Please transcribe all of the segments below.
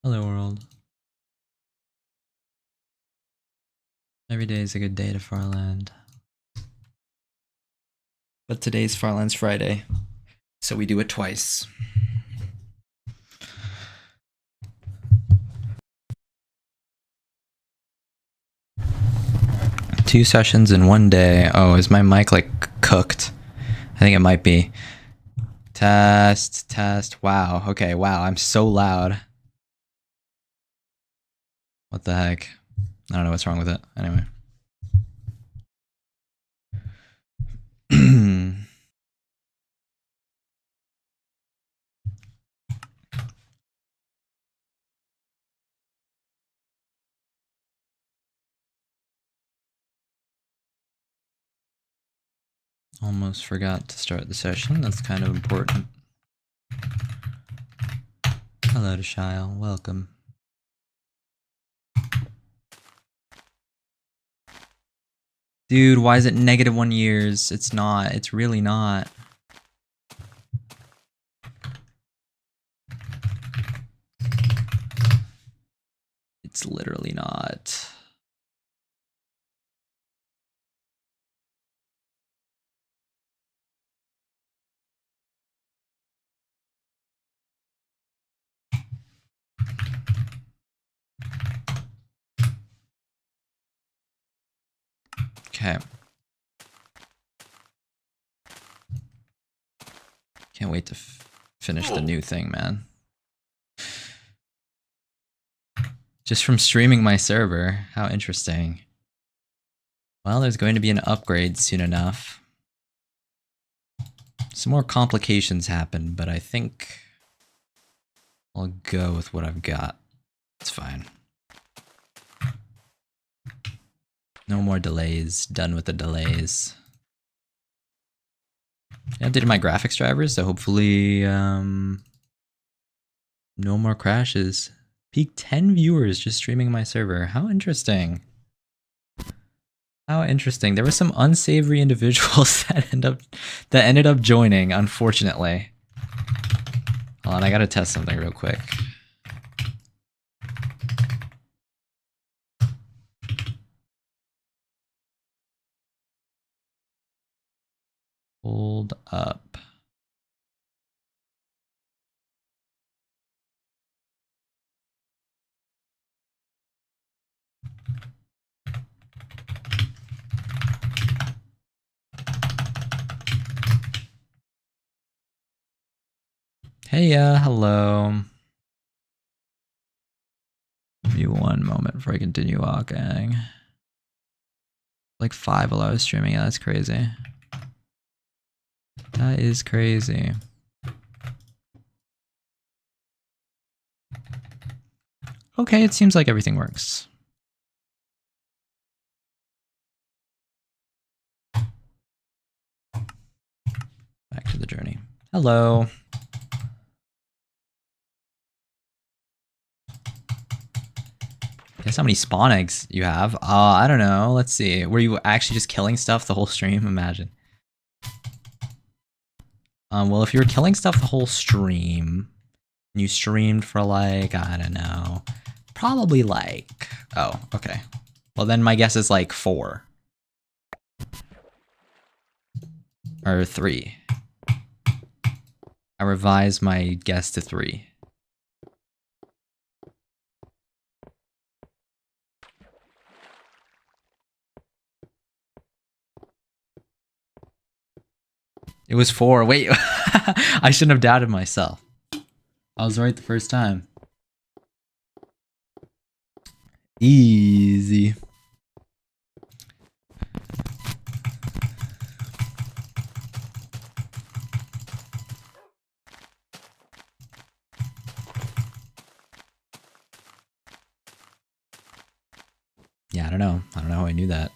Hello world. Every day is a good day to Farland. But today's Farlands Friday, so we do it twice. Two sessions in one day. Oh, is my mic like cooked? I think it might be. Test, test. Wow. Okay, wow. I'm so loud. What the heck? I don't know what's wrong with it. Anyway. Almost forgot to start the session. That's kind of important. Hello to Shile. Welcome. Dude, why is it -1 years? It's not. It's really not. It's literally not. Okay. Can't wait to finish the new thing, man. Just from streaming my server. How interesting. Well, there's going to be an upgrade soon enough. Some more complications happen, but I think I'll go with what I've got. It's fine. No more delays. Done with the delays. I updated my graphics drivers, so hopefully no more crashes. Peak 10 viewers just streaming my server. How interesting. How interesting. There were some unsavory individuals that ended up joining, unfortunately. Hold on, I gotta test something real quick. Hold up. Hey, hello. Give me one moment before I continue walking. Like 5 while I was streaming. Yeah, that's crazy. That is crazy. Okay, it seems like everything works. Back to the journey. Hello. Guess how many spawn eggs you have? I don't know. Let's see. Were you actually just killing stuff the whole stream? Imagine. Well, if you were killing stuff the whole stream, and you streamed for like, I don't know, probably like, oh, okay. Well, then my guess is like 4. Or 3. I revised my guess to 3. It was 4. Wait, I shouldn't have doubted myself. I was right the first time. Easy. Yeah, I don't know. I don't know how I knew that.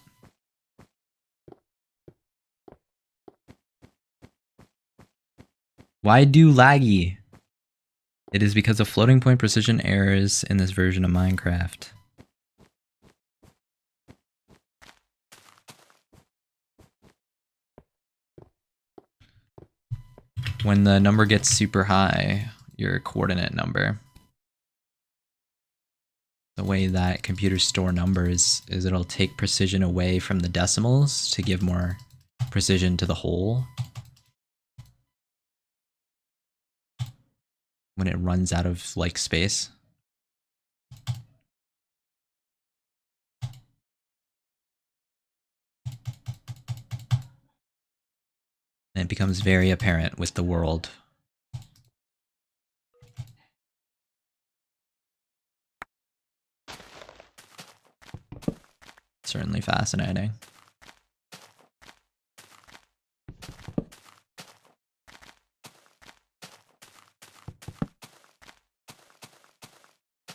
Why do laggy? It is because of floating point precision errors in this version of Minecraft. When the number gets super high, your coordinate number, way that computers store numbers is it'll take precision away from the decimals to give more precision to the whole when it runs out of like space. And it becomes very apparent with the world. Certainly fascinating.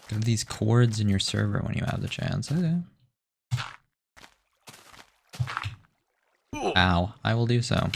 Give these chords in your server when you have the chance. Okay. Ow, I will do so.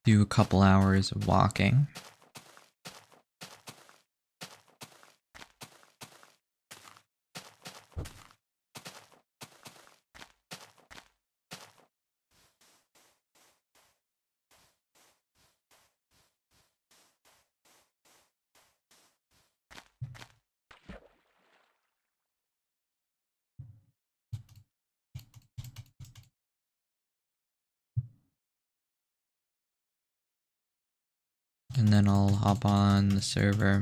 Do a couple hours of walking. And then I'll hop on the server.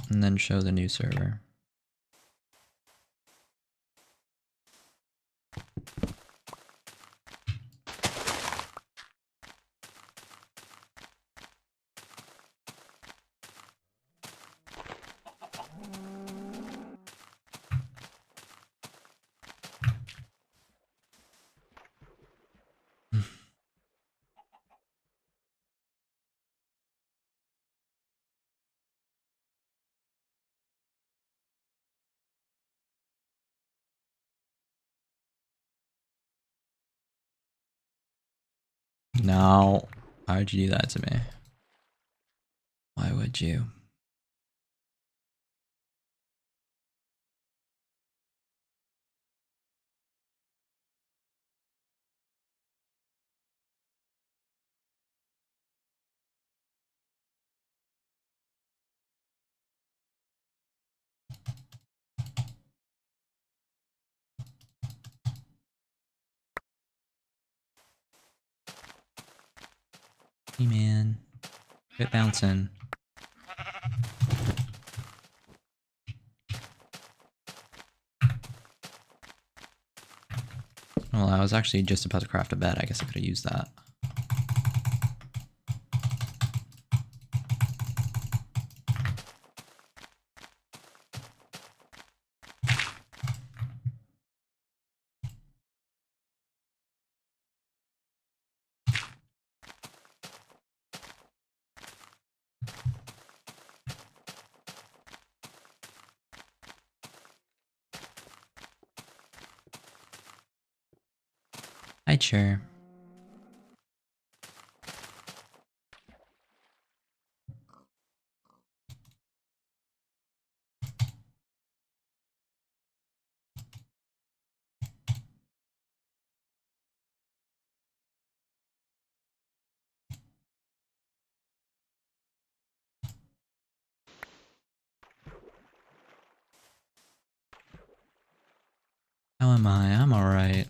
And then show the new server. No. Why would you do that to me? Why would you? Hey man. Quit bouncing. Well, I was actually just about to craft a bed. I guess I could have used that. Hi, chair. How am I? I'm alright.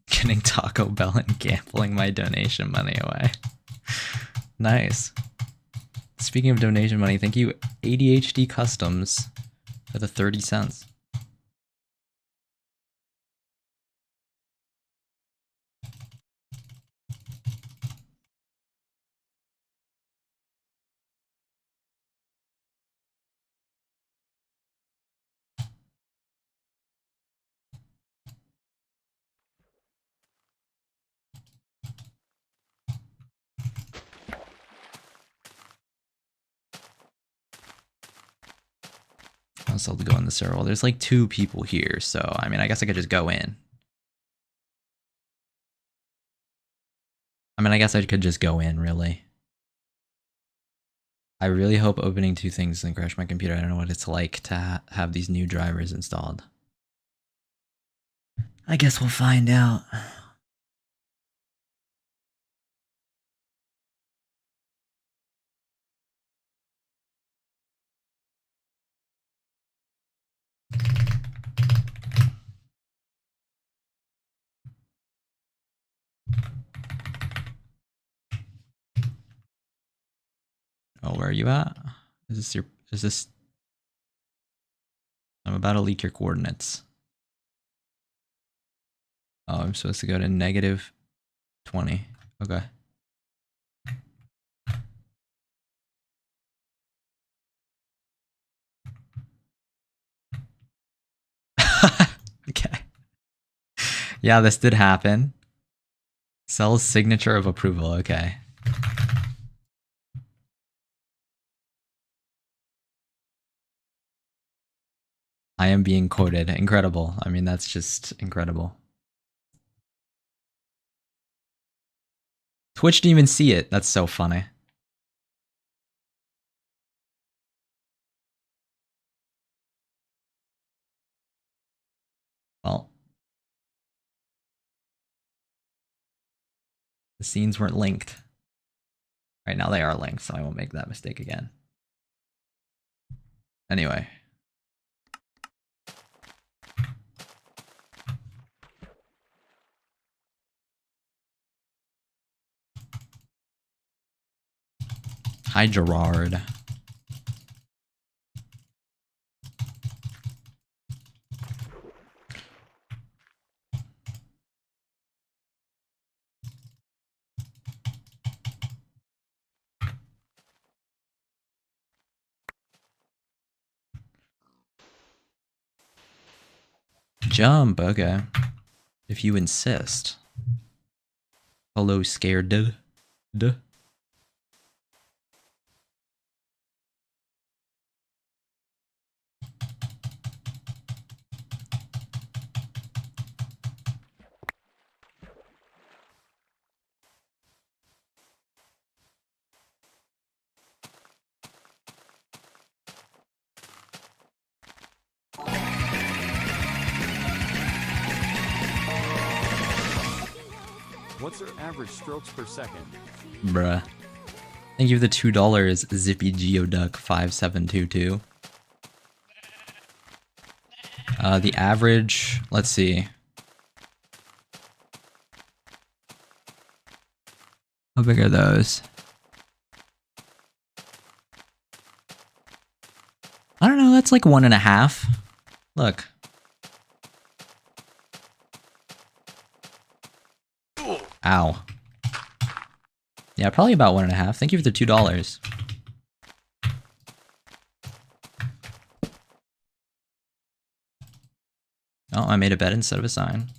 Getting Taco Bell and gambling my donation money away. Nice. Speaking of donation money, thank you ADHD Customs for the 30 cents. myself to go in the server. Well, there's like 2 people here, so I mean, I guess I could just go in. I mean, I guess I could just go in, really. I really hope opening 2 things doesn't crash my computer. I don't know what it's like to have these new drivers installed. I guess we'll find out. Oh, where are you at? Is this... I'm about to leak your coordinates. Oh, I'm supposed to go to -20. Okay. Okay. Yeah, this did happen. Cell's signature of approval. Okay. I am being quoted. Incredible. I mean, that's just incredible. Twitch didn't even see it. That's so funny. Well, the scenes weren't linked. Right now they are linked, so I won't make that mistake again. Anyway. Hi, Gerard. Jump, okay. If you insist. Hello, scared. Duh. What's their average strokes per second? Bruh. Thank you for the $2, Zippy Geoduck 5722. The average, let's see. How big are those? I don't know, that's like 1.5. Look. Ow. Yeah, probably about 1.5. Thank you for the $2. Oh, I made a bed instead of a sign.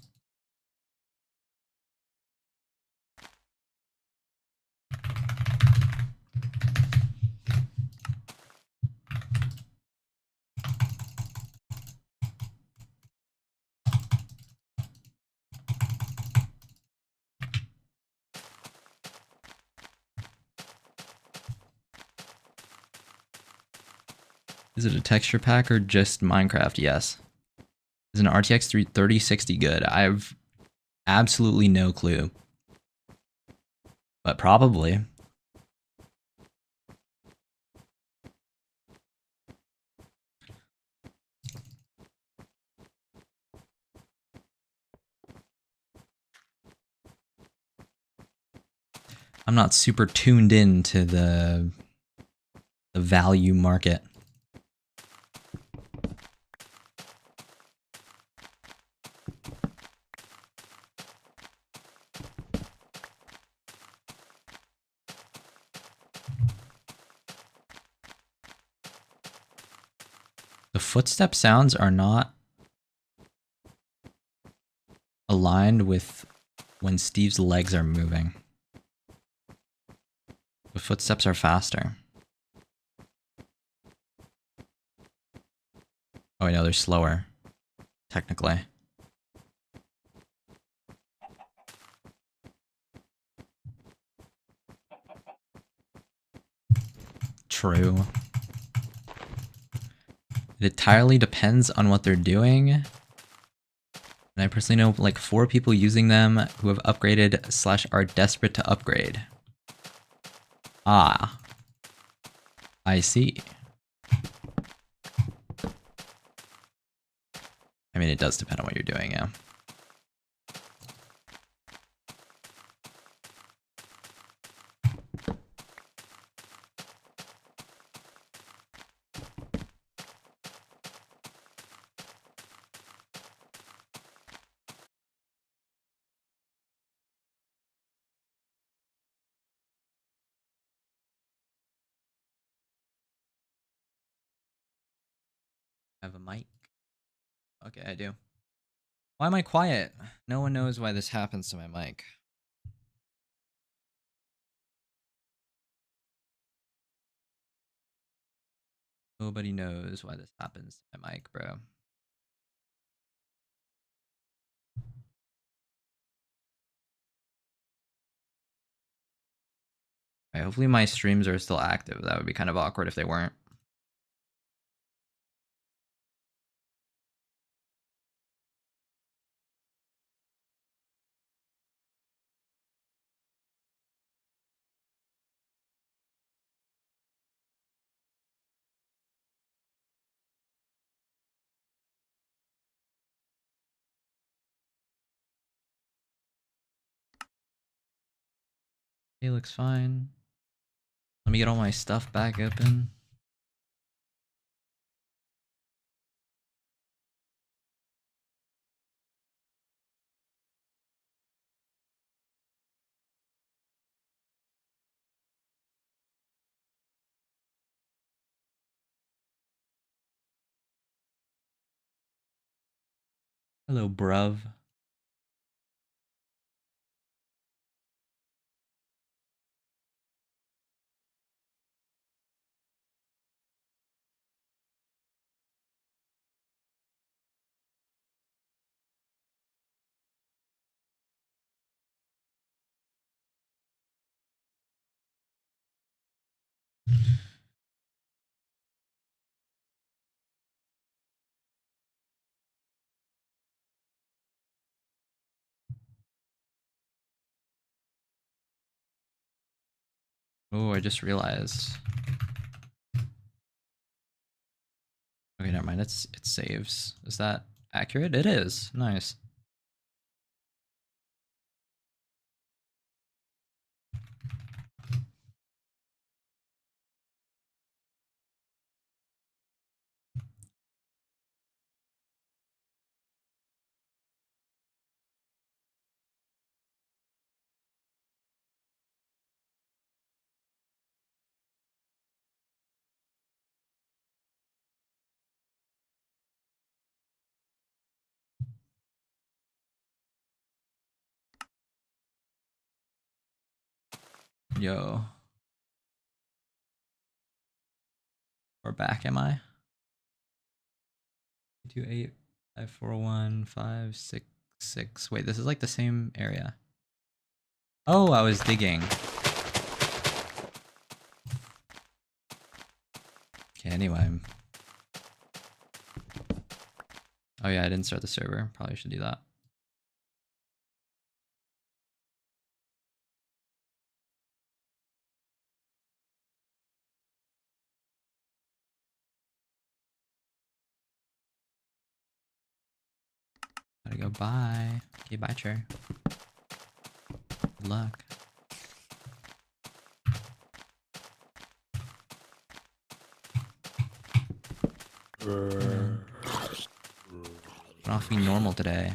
Is it a texture pack or just Minecraft? Yes. Is an RTX 3060 good? I have absolutely no clue. But probably. I'm not super tuned in to the value market. The footstep sounds are not aligned with when Steve's legs are moving. The footsteps are faster. Oh, I know they're slower, technically. True. It entirely depends on what they're doing. And I personally know like 4 people using them who have upgraded slash are desperate to upgrade. Ah. I see. I mean, it does depend on what you're doing, yeah. I have a mic. Okay, I do. Why am I quiet? No one knows why this happens to my mic. Nobody knows why this happens to my mic, bro. Right, hopefully my streams are still active. That would be kind of awkward if they weren't. It looks fine. Let me get all my stuff back open. Hello, bruv. Oh, I just realized. Okay, never mind. It saves. Is that accurate? It is. Nice. Yo. We're back, am I? 228 541 566. Wait, this is like the same area. Oh, I was digging. Okay, anyway. Oh yeah, I didn't start the server. Probably should do that. Gotta go. Bye. Okay, bye, chair. Good luck. Awfully normal today.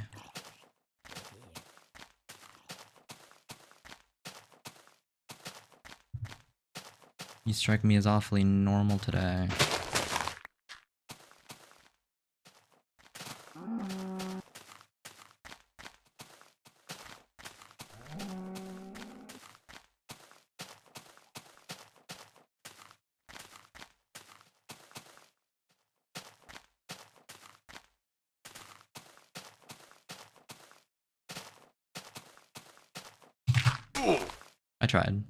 You strike me as awfully normal today. I tried.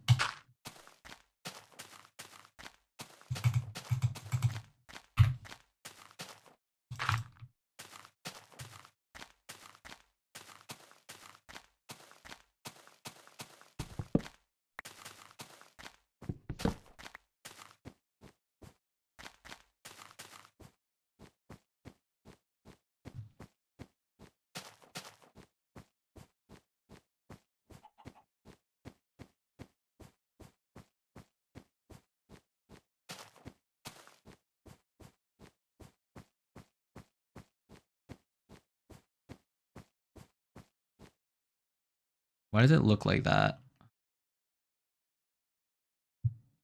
Why does it look like that?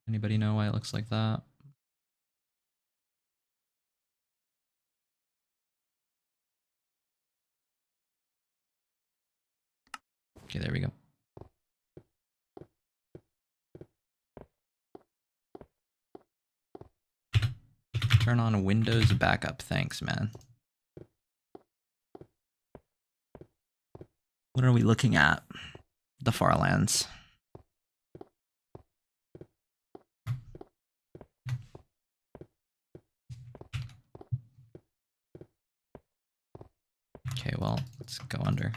Anybody know why it looks like that? Okay, there we go. Turn on Windows backup. Thanks, man. What are we looking at? The Farlands. Okay, well, let's go under.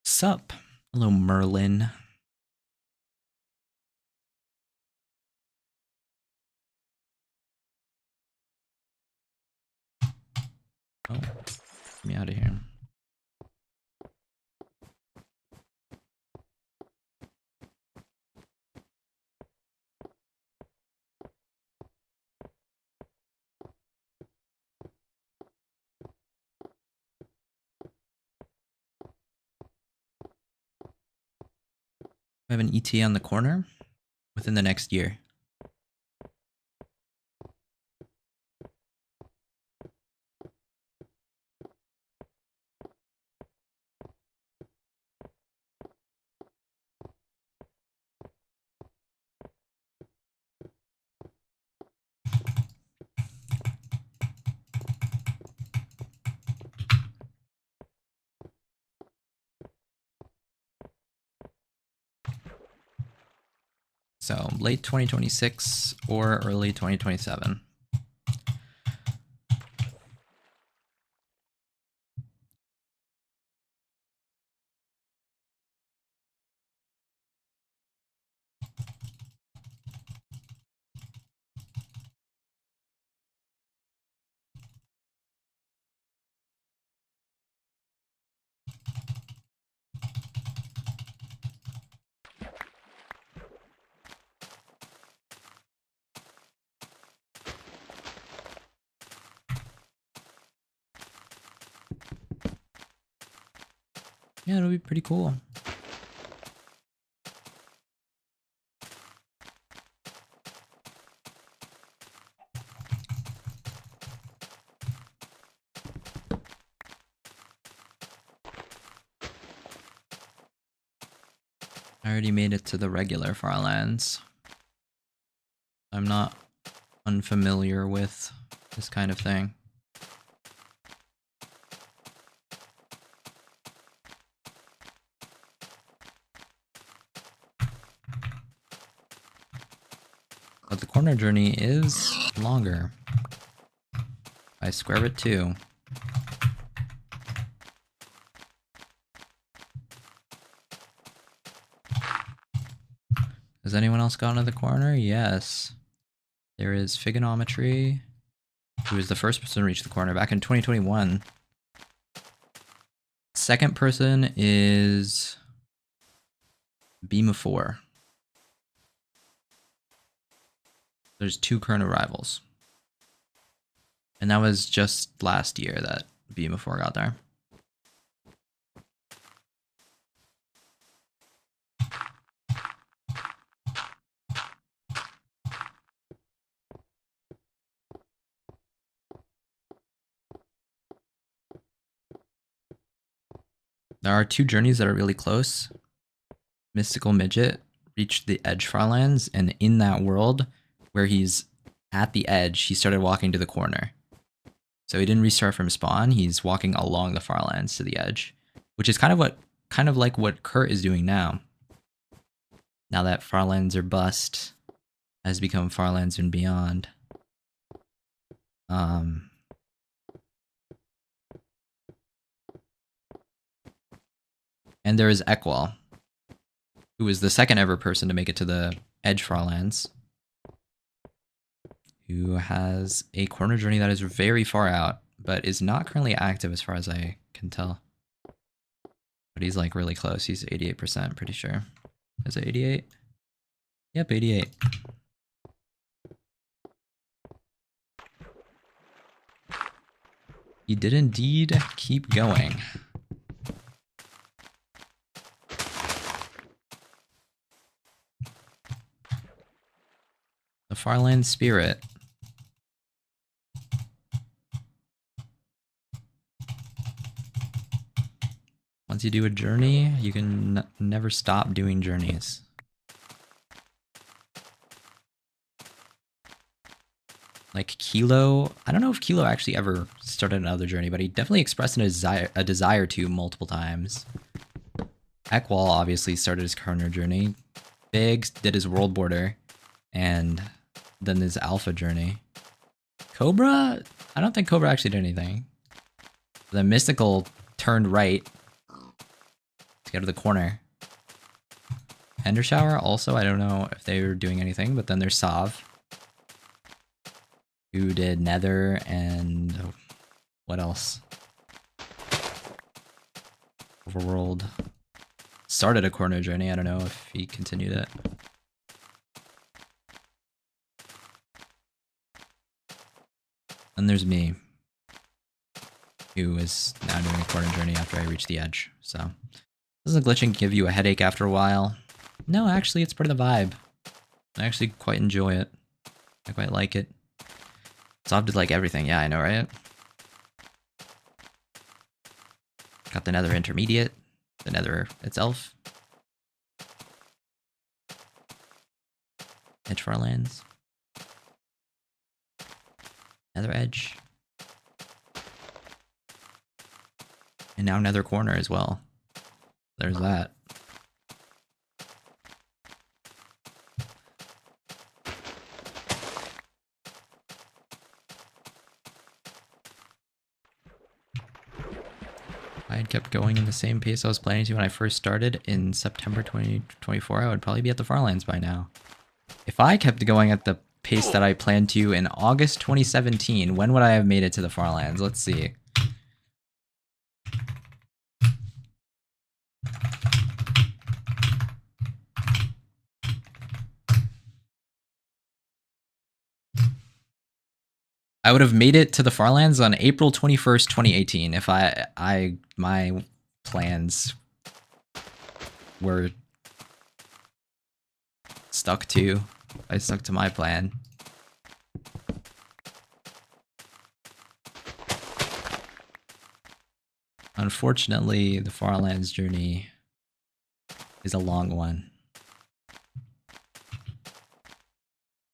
Sup? Hello, Merlin. Oh, get me out of here. I have an ETA on the corner within the next year. So late 2026 or early 2027. Yeah, it'll be pretty cool. I already made it to the regular Farlands. I'm not unfamiliar with this kind of thing. But the corner journey is longer. I square it too. Has anyone else gone to the corner? Yes. There is Figonometry, who was the first person to reach the corner back in 2021. Second person is Beam of 4. There's 2 current arrivals. And that was just last year that beam before I got there. There are 2 journeys that are really close. Mystical Midget reached the edge Farlands, and in that world where he's at the edge, he started walking to the corner. So he didn't restart from spawn, he's walking along the Farlands to the edge, which is kind of like what Kurt is doing now. Now that Farlands are bust, has become Farlands and beyond. And there is Ekwal, who was the second ever person to make it to the edge Farlands, who has a corner journey that is very far out, but is not currently active as far as I can tell. But he's like really close. He's 88%, pretty sure. Is it 88? Yep, 88. He did indeed keep going. The Farland Spirit. Once you do a journey, you can never stop doing journeys. Like Kilo, I don't know if Kilo actually ever started another journey, but he definitely expressed a desire to multiple times. Ekwal obviously started his corner journey. Biggs did his world border, and then his alpha journey. Cobra, I don't think Cobra actually did anything. The Mystical turned right to get to the corner. Ender Shower also, I don't know if they were doing anything, but then there's Sav, who did Nether and what else? Overworld. Started a corner journey, I don't know if he continued it. And there's me, who is now doing a corner journey after I reach the edge. So, doesn't glitching give you a headache after a while? No, actually, it's part of the vibe. I actually quite enjoy it. I quite like it. Sav did like everything, yeah, I know, right? Got the Nether Intermediate, the Nether itself. Edge Farlands. Nether Edge. And now Nether Corner as well. There's that. I had kept going in the same pace I was planning to when I first started in September 2024, I would probably be at the Farlands by now. If I kept going at the pace that I planned to in August 2017, when would I have made it to the Farlands? Let's see. I would have made it to the Farlands on April 21st, 2018 if my plans were stuck to. I stuck to my plan. Unfortunately, the Farlands journey is a long one.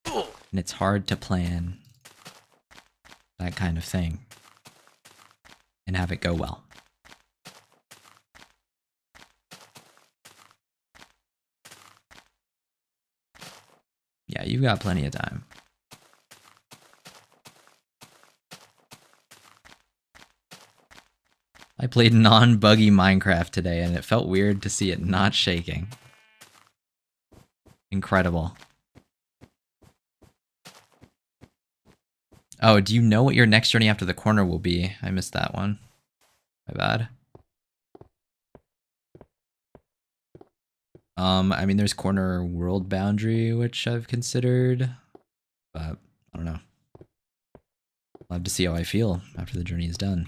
And it's hard to plan that kind of thing and have it go well. Yeah, you've got plenty of time. I played non-buggy Minecraft today and it felt weird to see it not shaking. Incredible. Oh, do you know what your next journey after the corner will be? I missed that one. My bad. I mean, there's corner world boundary, which I've considered, but I don't know. I'll have to see how I feel after the journey is done.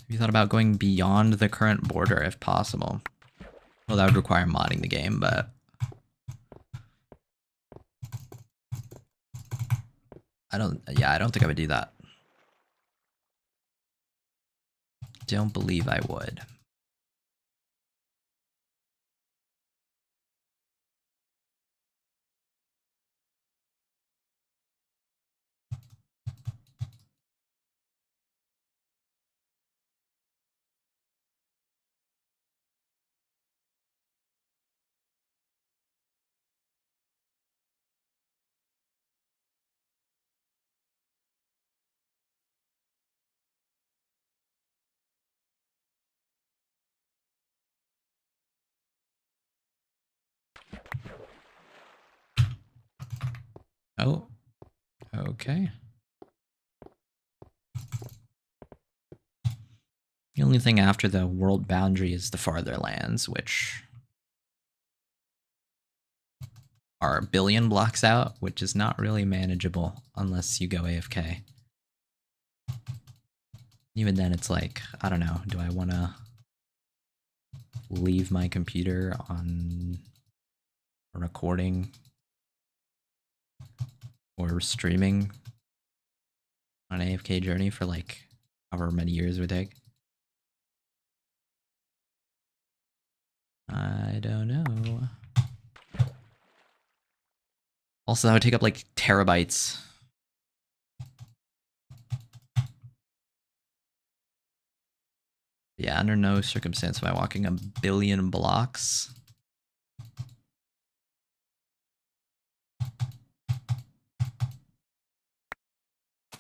Have you thought about going beyond the current border if possible? Well, that would require modding the game, but I don't think I would do that. Don't believe I would. Oh, okay. The only thing after the world boundary is the Farlands, which are a billion blocks out, which is not really manageable unless you go AFK. Even then, it's like, I don't know, do I want to leave my computer on a recording or streaming on an AFK journey for like however many years it would take? I don't know. Also, that would take up like terabytes. Yeah, under no circumstance am I walking a billion blocks.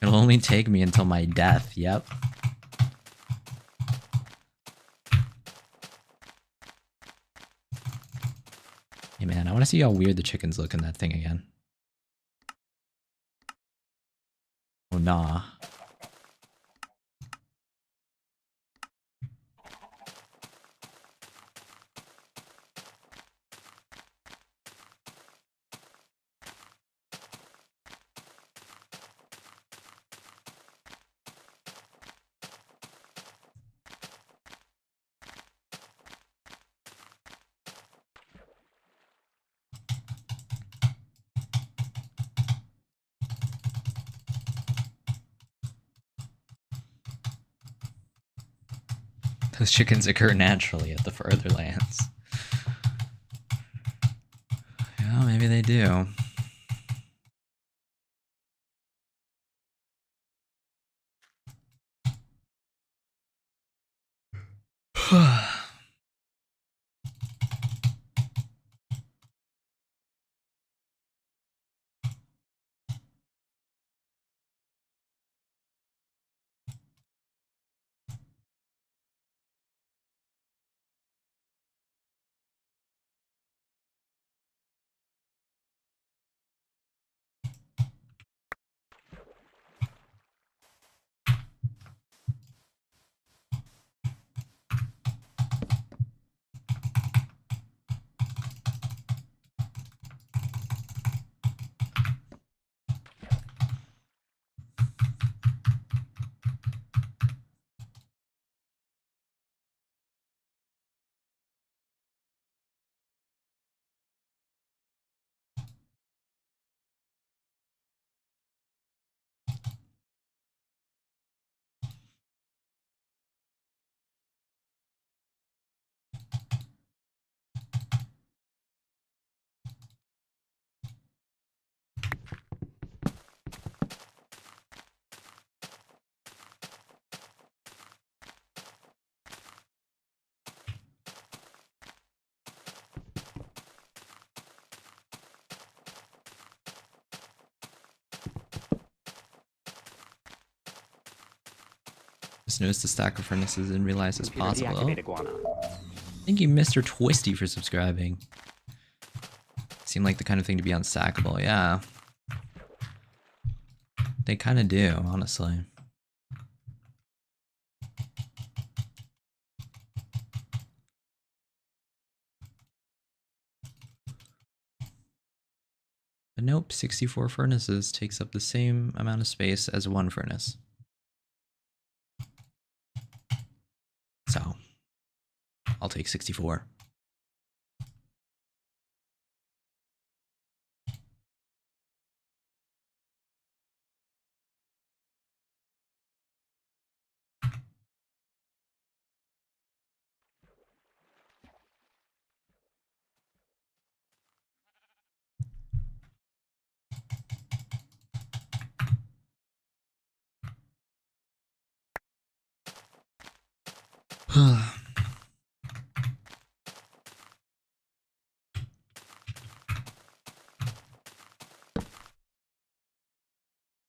It'll only take me until my death, yep. Hey man, I want to see how weird the chickens look in that thing again. Oh nah. Those chickens occur naturally at the further lands. Yeah, maybe they do. Just noticed the stack of furnaces and realized it's possible. Thank you, Mr. Twisty, for subscribing. Seem like the kind of thing to be unstackable, yeah. They kind of do, honestly. But nope, 64 furnaces takes up the same amount of space as one furnace. I'll take 64.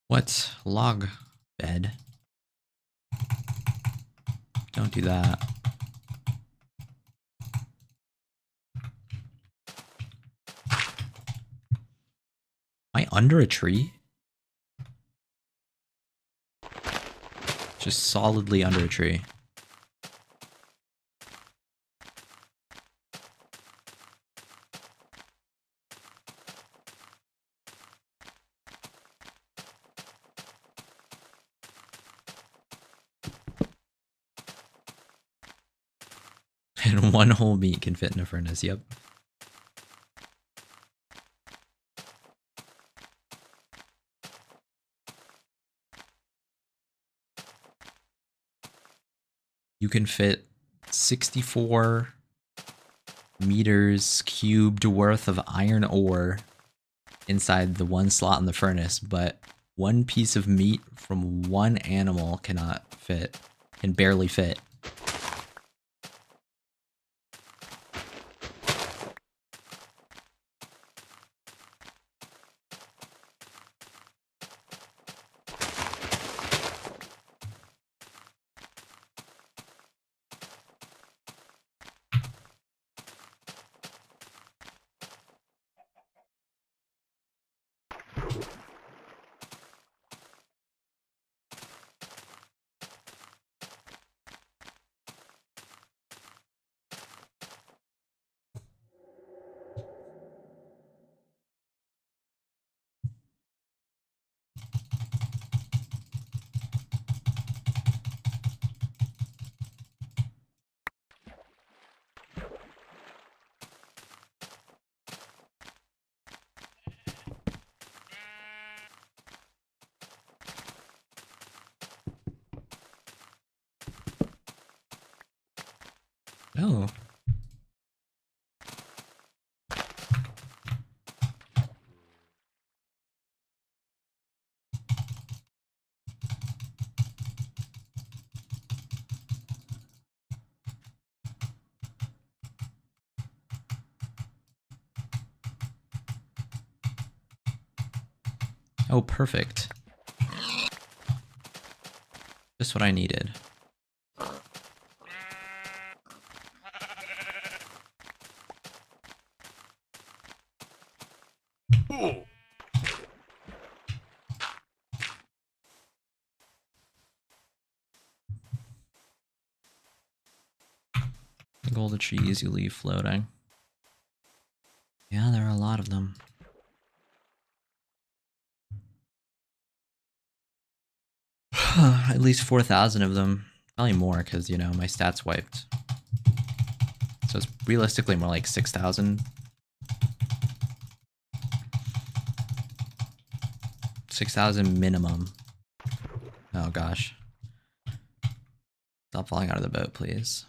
What? Log bed? Don't do that. Am I under a tree? Just solidly under a tree. And one whole meat can fit in a furnace, yep. You can fit 64 meters cubed worth of iron ore inside the one slot in the furnace, but one piece of meat from one animal cannot fit, can barely fit. Oh. Oh, perfect. Just what I needed. Think all the trees you leave floating. Yeah, there are a lot of them. At least 4,000 of them. Probably more because, you know, my stats wiped. So it's realistically more like 6,000. 6,000 minimum. Oh gosh. Stop falling out of the boat, please.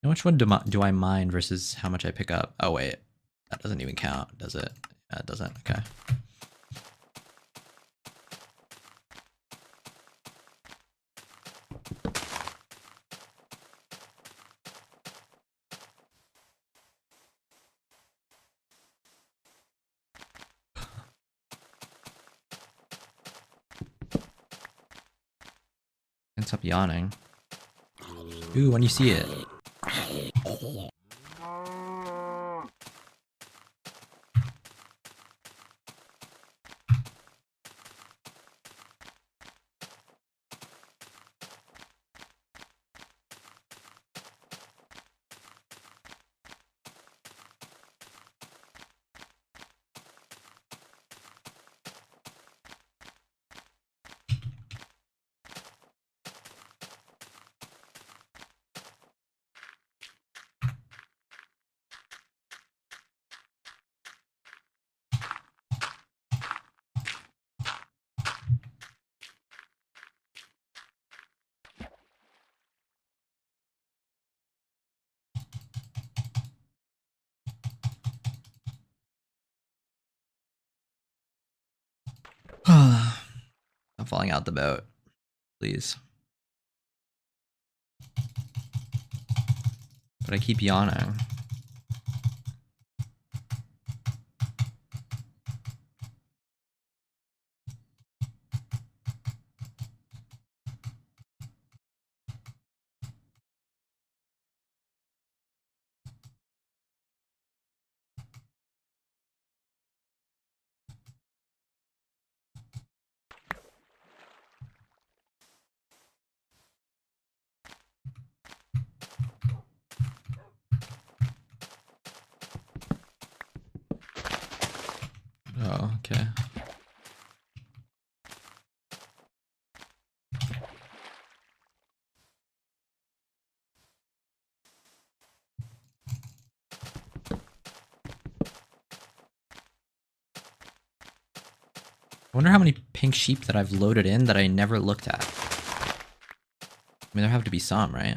How much wood do I mine versus how much I pick up? Oh wait, that doesn't even count, does it? Yeah, it doesn't, okay. Stop yawning. Ooh, when you see it. I'm falling out the boat. Please. But I keep yawning. Oh, okay. I wonder how many pink sheep that I've loaded in that I never looked at. I mean, there have to be some, right?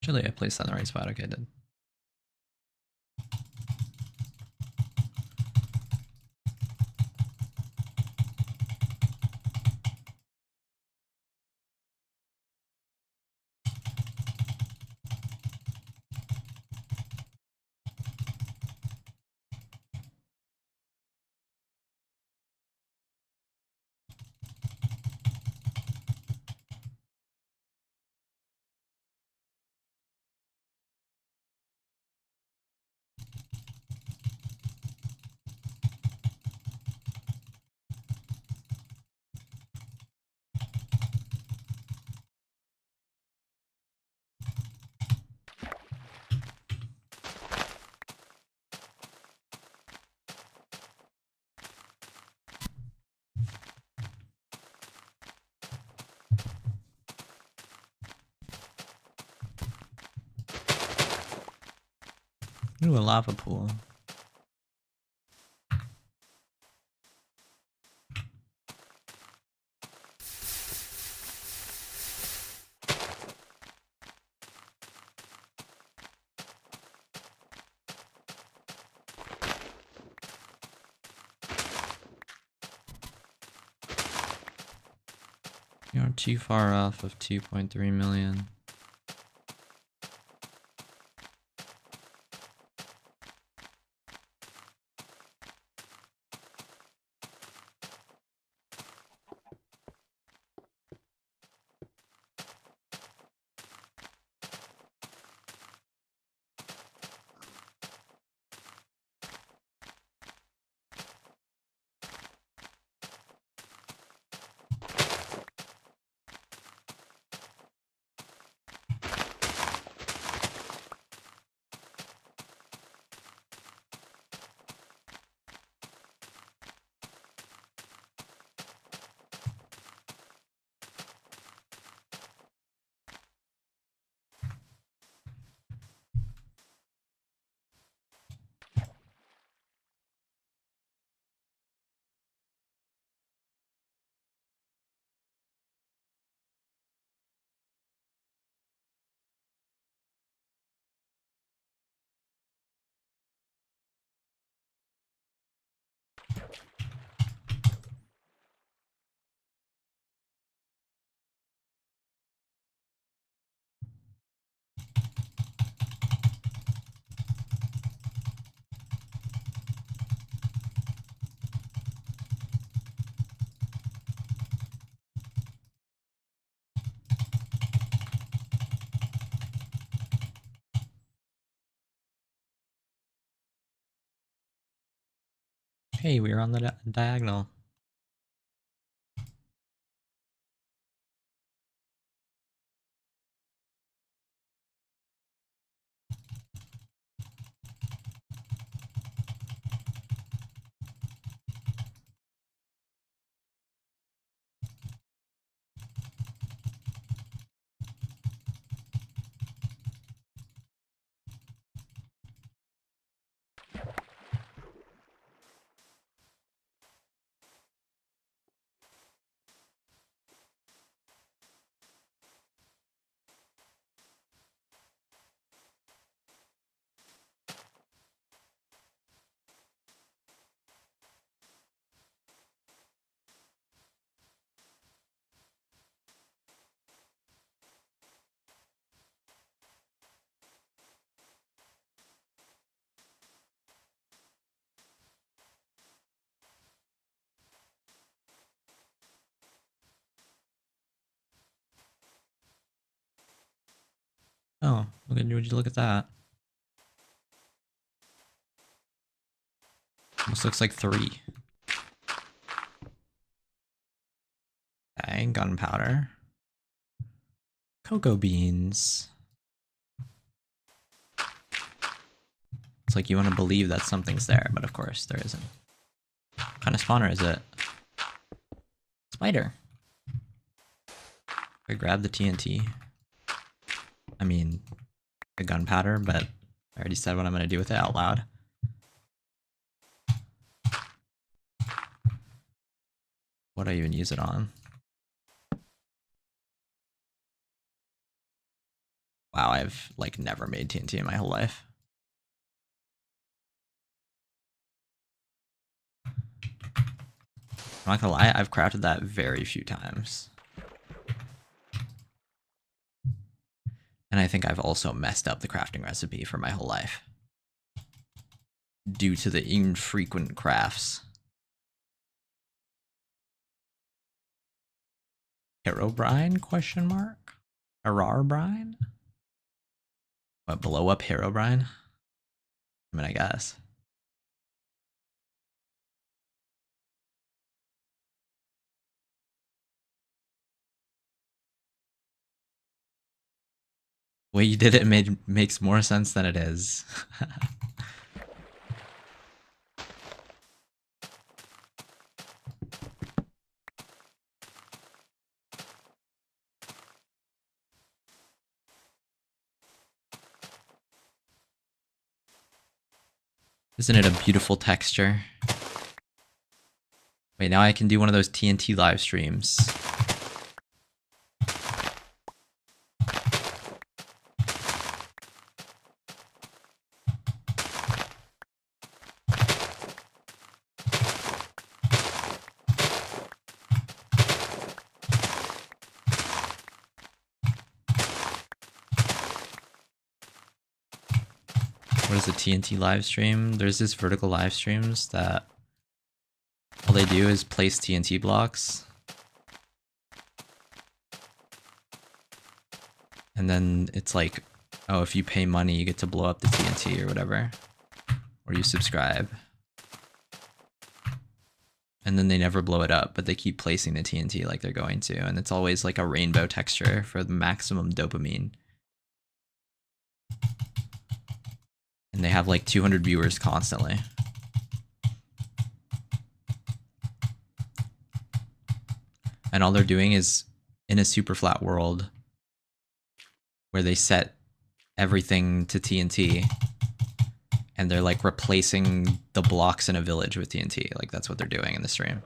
Actually, I placed that in the right spot. Okay, I did. Ooh, a lava pool. You're too far off of 2.3 million. Hey, we are on the diagonal. Oh, would you look at that? Almost looks like 3. Okay, gunpowder. Cocoa beans. It's like you want to believe that something's there, but of course there isn't. What kind of spawner is it? Spider. I grab the TNT. I mean, the gunpowder, but I already said what I'm going to do with it out loud. What do I even use it on? Wow, I've like never made TNT in my whole life. I'm not gonna lie, I've crafted that very few times. And I think I've also messed up the crafting recipe for my whole life. Due to the infrequent crafts. Herobrine, question mark? Herobrine? What, blow up Herobrine? I mean, I guess. The way you did it makes more sense than it is. Isn't it a beautiful texture? Wait, now I can do one of those TNT live streams. What is a TNT live stream? There's this vertical live streams that all they do is place TNT blocks. And then it's like, oh, if you pay money, you get to blow up the TNT or whatever. Or you subscribe. And then they never blow it up, but they keep placing the TNT like they're going to. And it's always like a rainbow texture for the maximum dopamine. And they have like 200 viewers constantly. And all they're doing is in a super flat world where they set everything to TNT and they're like replacing the blocks in a village with TNT. Like that's what they're doing in the stream.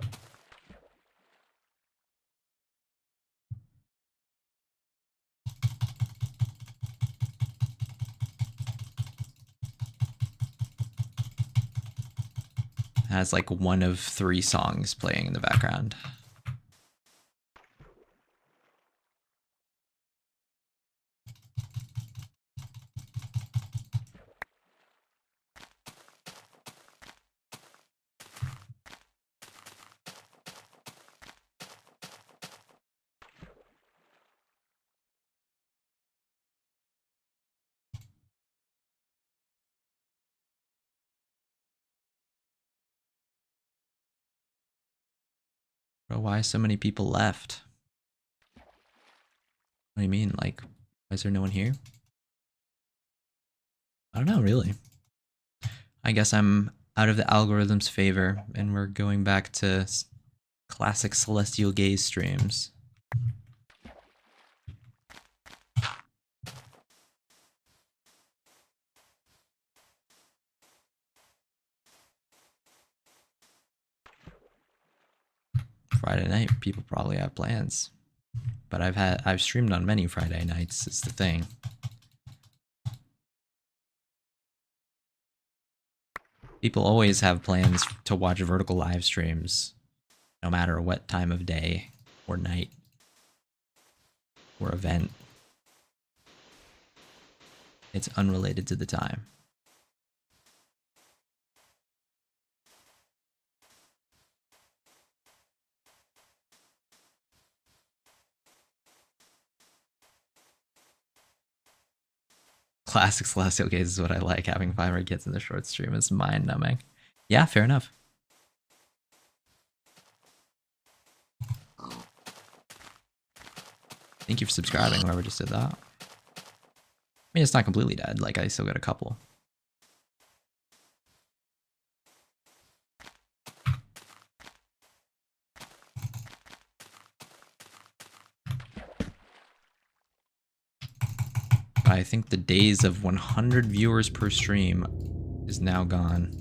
It has like one of 3 songs playing in the background. Bro, why so many people left? What do you mean? Like, why is there no one here? I don't know, really. I guess I'm out of the algorithm's favor, and we're going back to classic Celestial Gaze streams. Friday night, people probably have plans. But I've streamed on many Friday nights, is the thing. People always have plans to watch vertical live streams, no matter what time of day or night or event. It's unrelated to the time. Classic Celestial Gaze is what I like. Having 500 kids in the short stream is mind-numbing. Yeah, fair enough. Thank you for subscribing, whoever just did that. I mean, it's not completely dead. Like, I still got a couple. I think the days of 100 viewers per stream is now gone.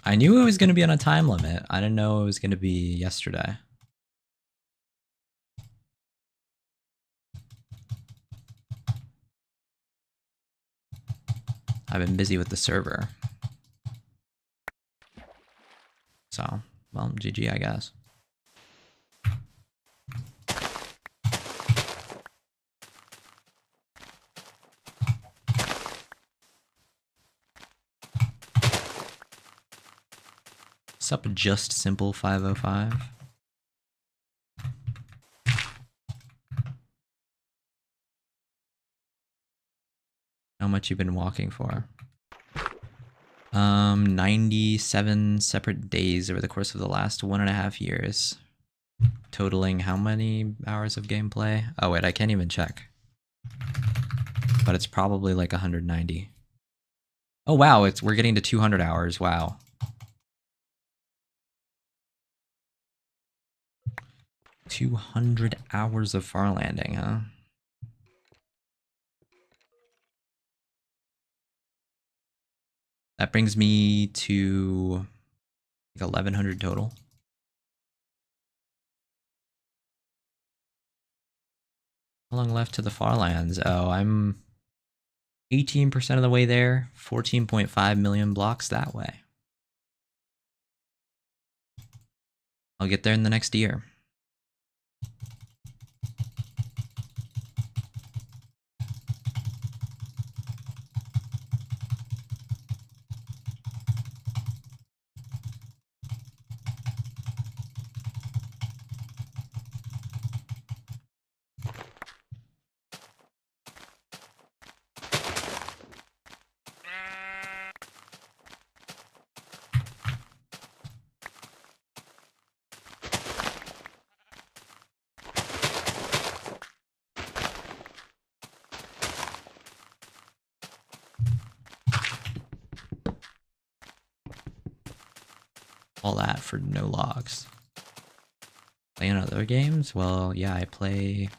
I knew it was going to be on a time limit. I didn't know it was going to be yesterday. I've been busy with the server. So, well, GG, I guess. Sup, Just Simple 505. How much you been walking for? 97 separate days over the course of the last 1.5 years. Totaling how many hours of gameplay? Oh wait, I can't even check. But it's probably like 190. Oh wow, we're getting to 200 hours, wow. $200 hours of Farlanding, huh? That brings me to like 1,100 total. How long left to the Farlands? Oh, I'm 18% of the way there. 14.5 million blocks that way. I'll get there in the next year. All that for no logs. Playing other games? Well, yeah, I play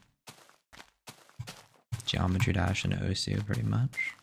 Geometry Dash and Osu pretty much.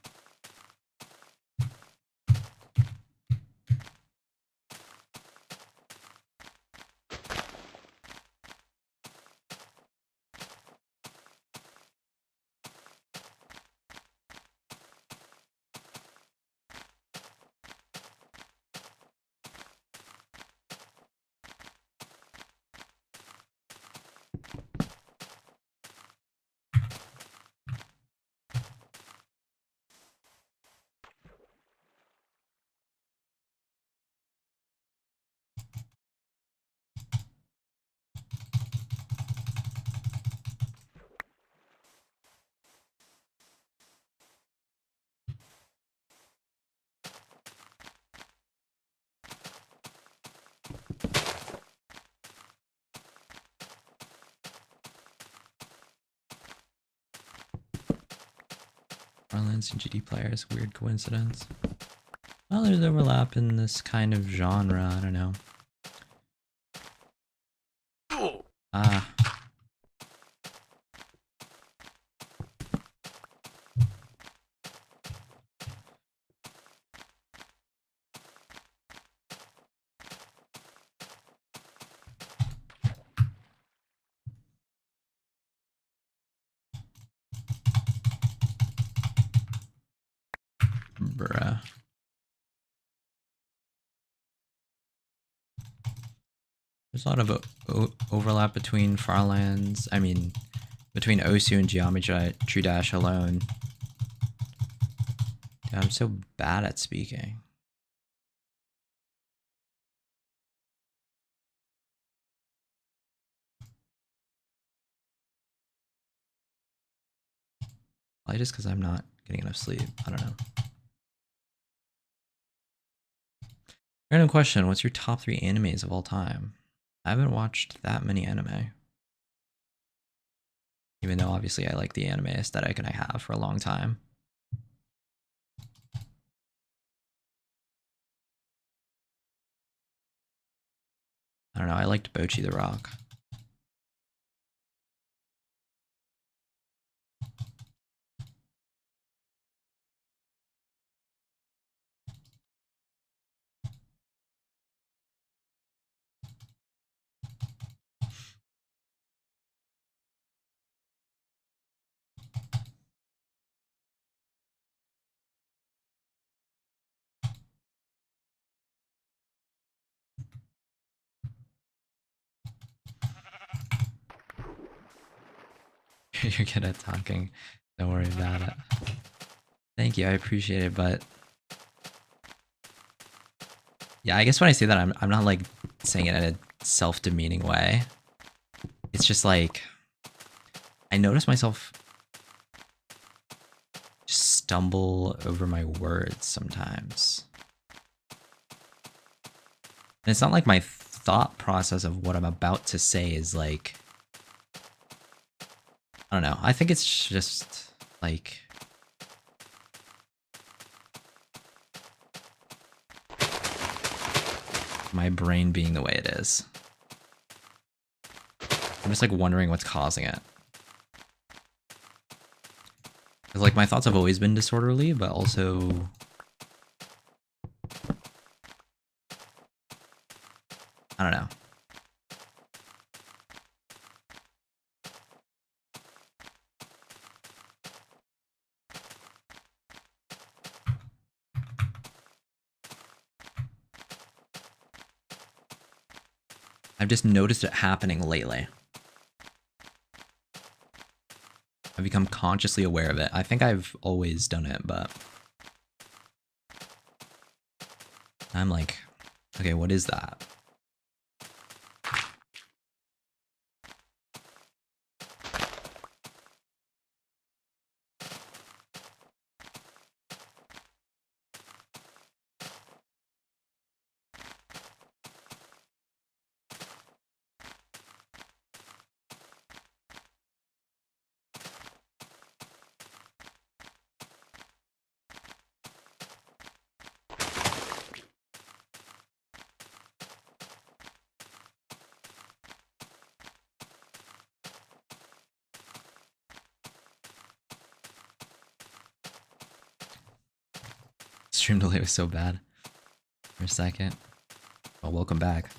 Farlands and GD players, weird coincidence. Well, there's overlap in this kind of genre, I don't know. Ah. Bruh. There's a lot of overlap between Farlands, between Osu and Geometry Dash alone. Dude, I'm so bad at speaking. Probably just because I'm not getting enough sleep. I don't know. Random question, what's your top 3 animes of all time? I haven't watched that many anime. Even though obviously I like the anime aesthetic and I have for a long time. I don't know, I liked Bocchi the Rock. You're good at talking. Don't worry about it. Thank you, I appreciate it, but yeah, I guess when I say that, I'm not like saying it in a self-demeaning way. It's just like I notice myself just stumble over my words sometimes. And it's not like my thought process of what I'm about to say is like, I don't know. I think it's just like my brain being the way it is. I'm just like wondering what's causing it. Because like my thoughts have always been disorderly, but also I don't know. I've just noticed it happening lately. I've become consciously aware of it. I think I've always done it, but I'm like, okay, what is that? Stream delay was so bad for a second. Well, welcome back.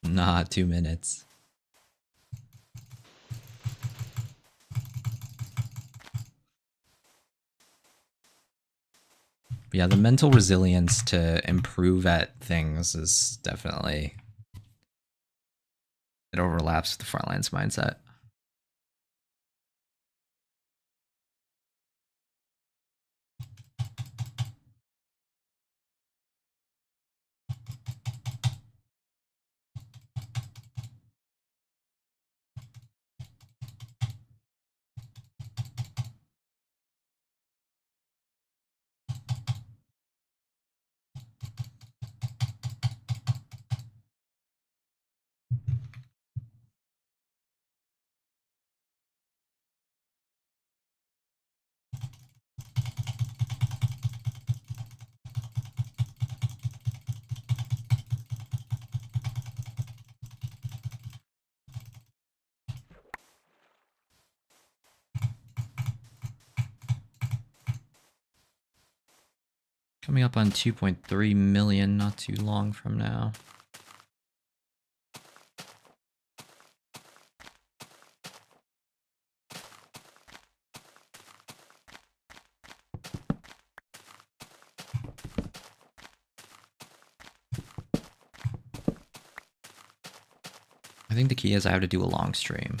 Nah, 2 minutes. But yeah, the mental resilience to improve at things is definitely, it overlaps with the Farlands mindset. Coming up on 2.3 million not too long from now. I think the key is I have to do a long stream.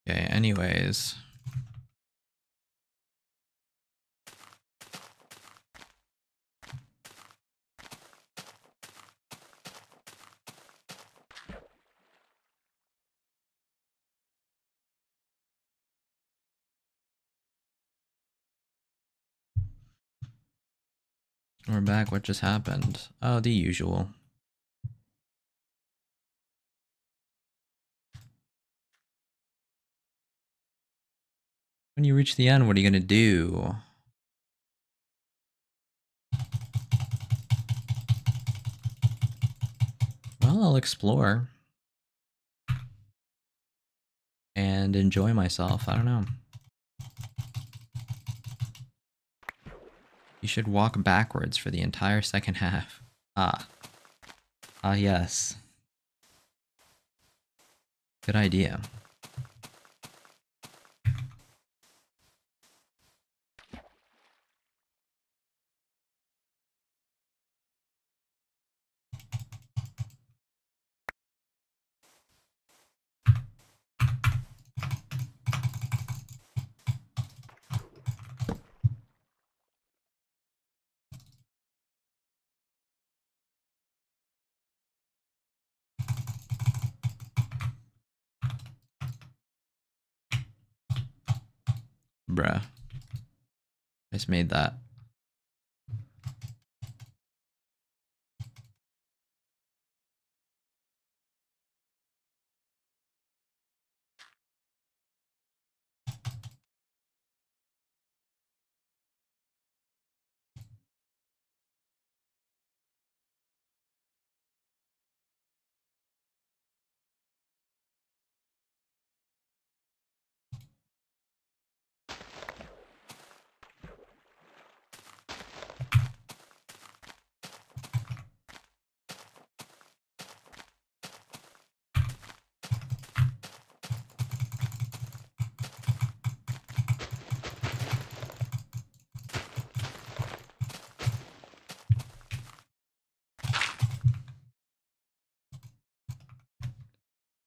Okay, anyways. We're back. What just happened? Oh, the usual. When you reach the end, what are you gonna do? Well, I'll explore. And enjoy myself. I don't know. You should walk backwards for the entire second half. Ah. Ah, yes. Good idea. Bruh. Just made that.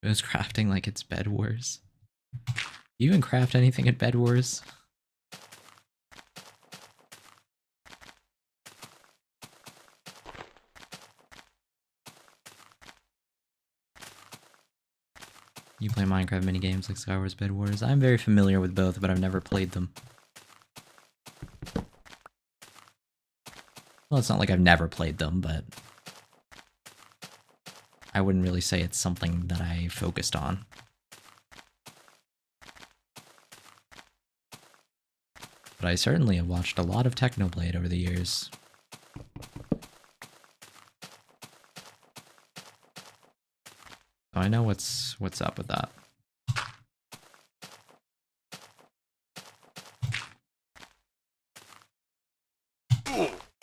It was crafting like it's Bed Wars. You even craft anything at Bed Wars? You play Minecraft minigames like Skywars Bed Wars? I'm very familiar with both, but I've never played them. Well, it's not like I've never played them, but I wouldn't really say it's something that I focused on. But I certainly have watched a lot of Technoblade over the years. So I know what's up with that.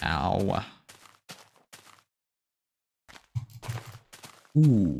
Ow. Ooh.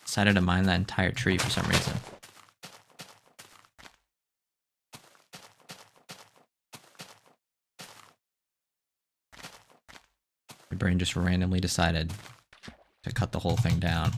Decided to mine that entire tree for some reason. My brain just randomly decided to cut the whole thing down.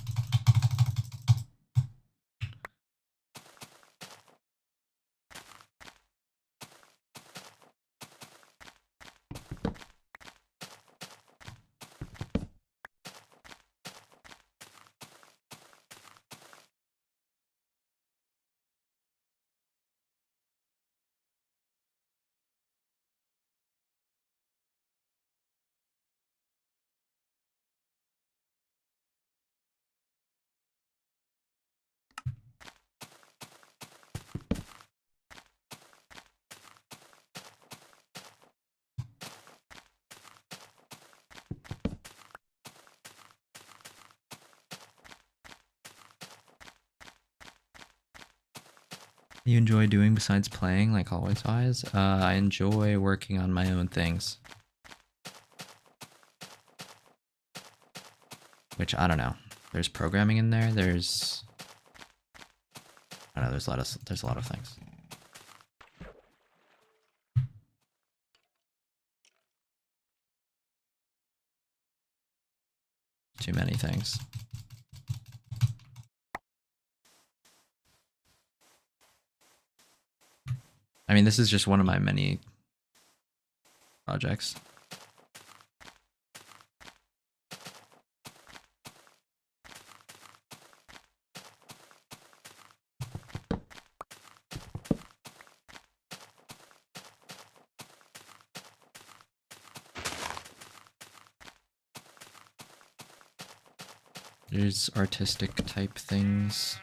You enjoy doing besides playing, like always wise? I enjoy working on my own things. Which, I don't know. There's programming in there, there's... I don't know, there's a lot of things. Too many things. I mean, this is just one of my many projects. There's artistic type things.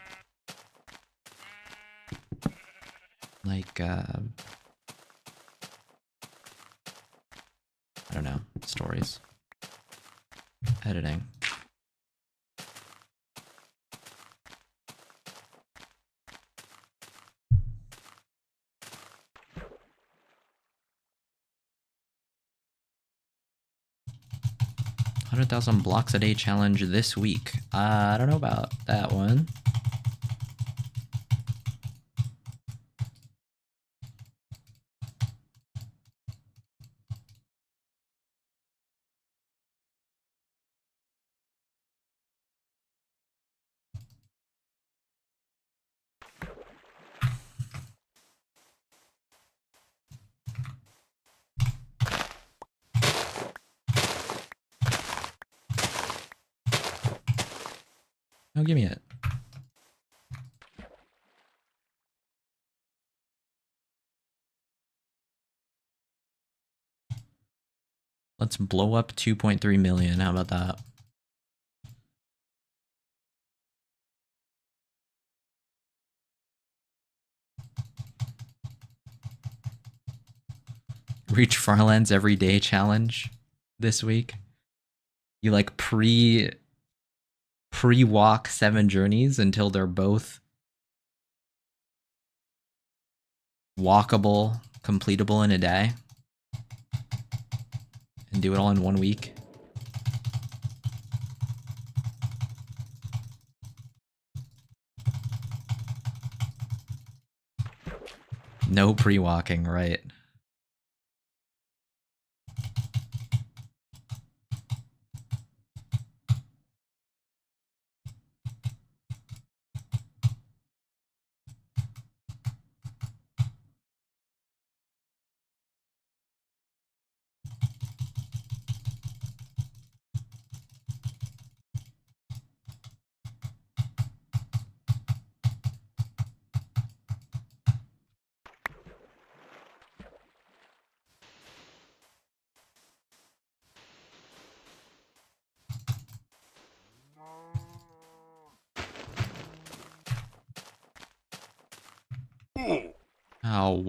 Like, I don't know, stories. Editing. $100,000 blocks a day challenge this week. I don't know about that one. Oh, give me it. Let's blow up 2.3 million. How about that? Reach Farlands every day challenge this week. You like pre-walk 7 journeys until they're both walkable, completable in a day. And do it all in 1 week. No pre-walking, right? Ow.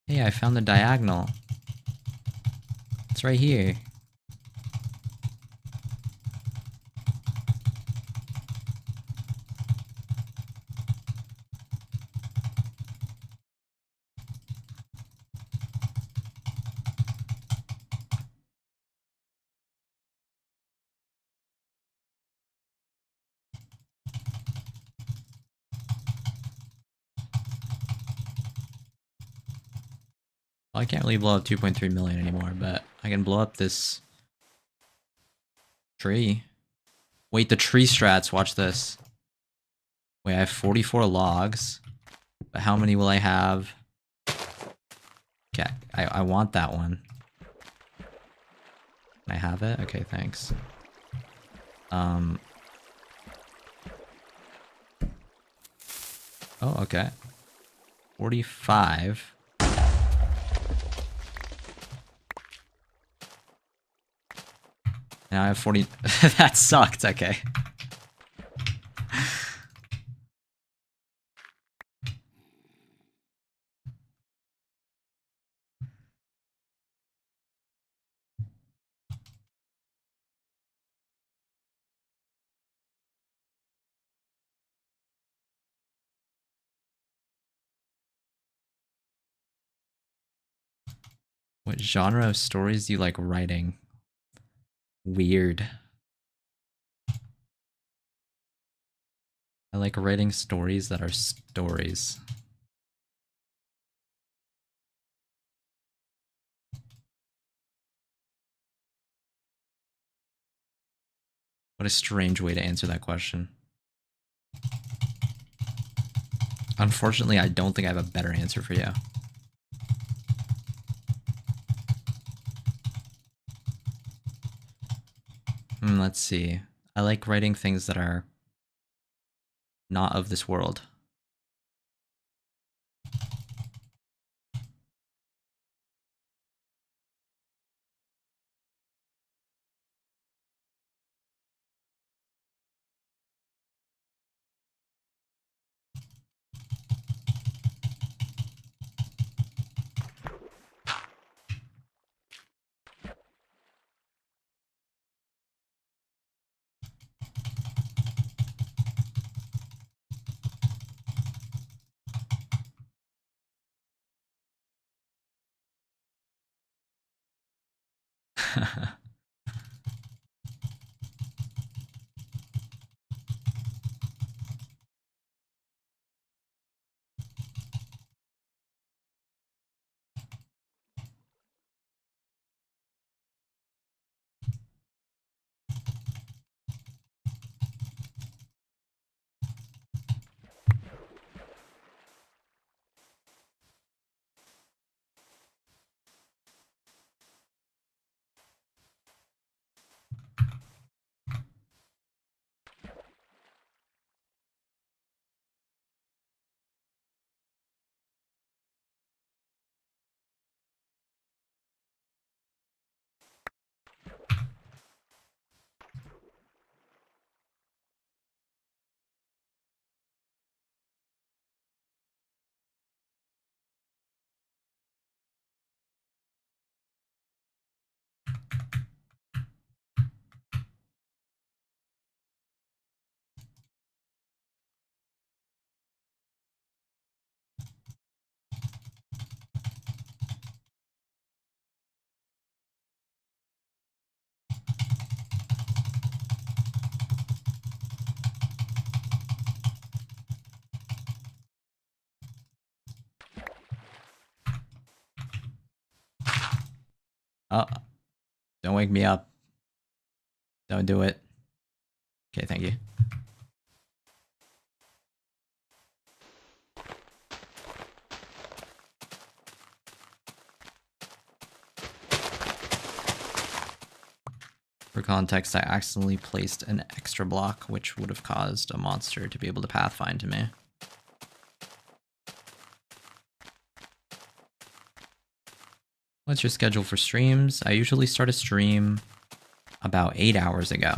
Hey, I found the diagonal. It's right here. Well, I can't really blow up 2.3 million anymore, but I can blow up this tree. Wait, the tree strats, watch this. Wait, I have 44 logs, but how many will I have? Okay, I want that one. Can I have it? Okay, thanks. Oh, okay. 45. Now I have 40. That sucked. Okay. What genre of stories do you like writing? Weird. I like writing stories that are stories. What a strange way to answer that question. Unfortunately, I don't think I have a better answer for you. Let's see. I like writing things that are not of this world. Oh, don't wake me up. Don't do it. Okay, thank you. For context, I accidentally placed an extra block, which would have caused a monster to be able to pathfind to me. What's your schedule for streams? I usually start a stream about 8 hours ago.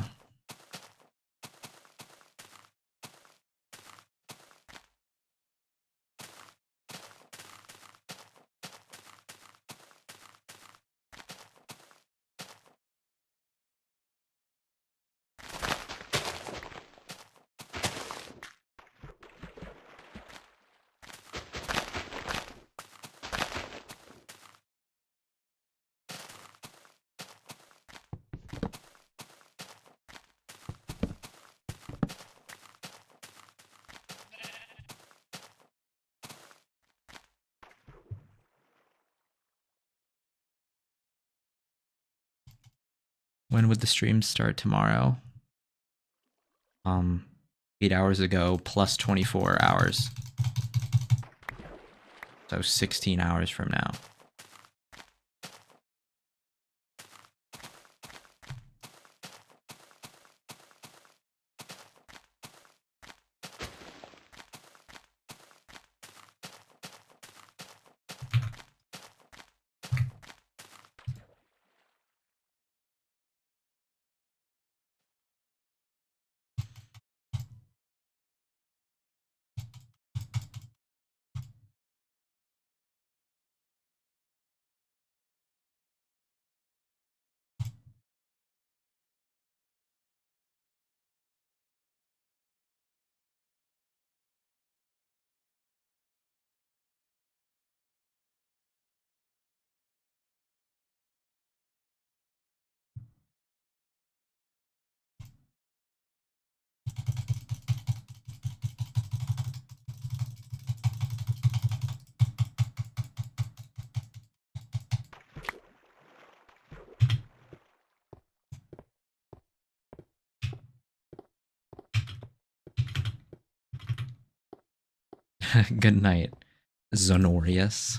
When would the stream start tomorrow? 8 hours ago plus 24 hours. So 16 hours from now. Good night, Zonorius.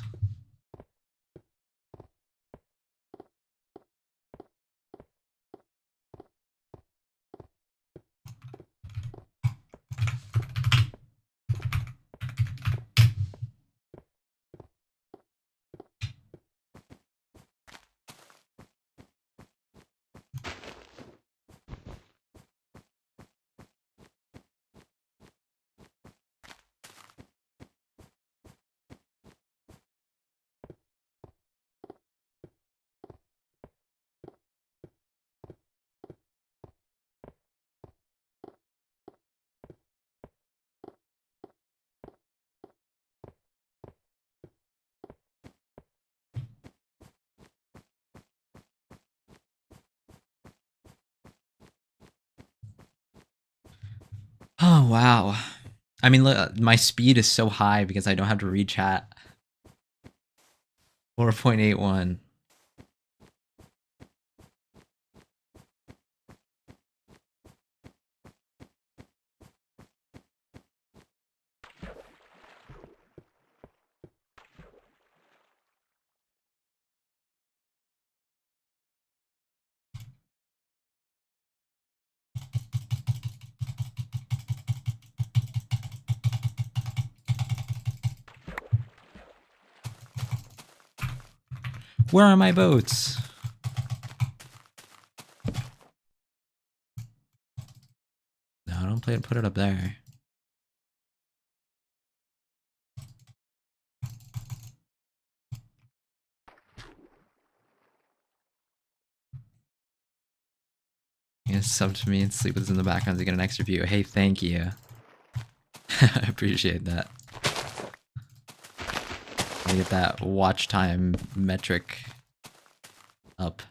Oh, wow. I mean, look, my speed is so high because I don't have to read chat. 4.81. Where are my boats? No, don't put it up there. You can sub to me and sleep with us in the background to get an extra view. Hey, thank you. I appreciate that. I get that watch time metric up.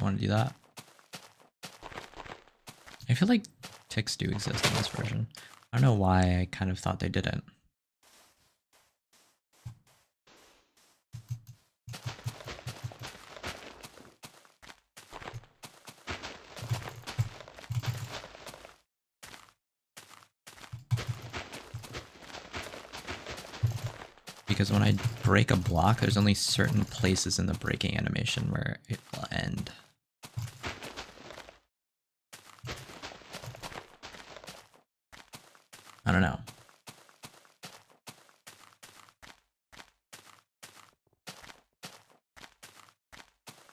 want to do that. I feel like ticks do exist in this version. I don't know why I kind of thought they didn't. Because when I break a block, there's only certain places in the breaking animation where it will end. I don't know.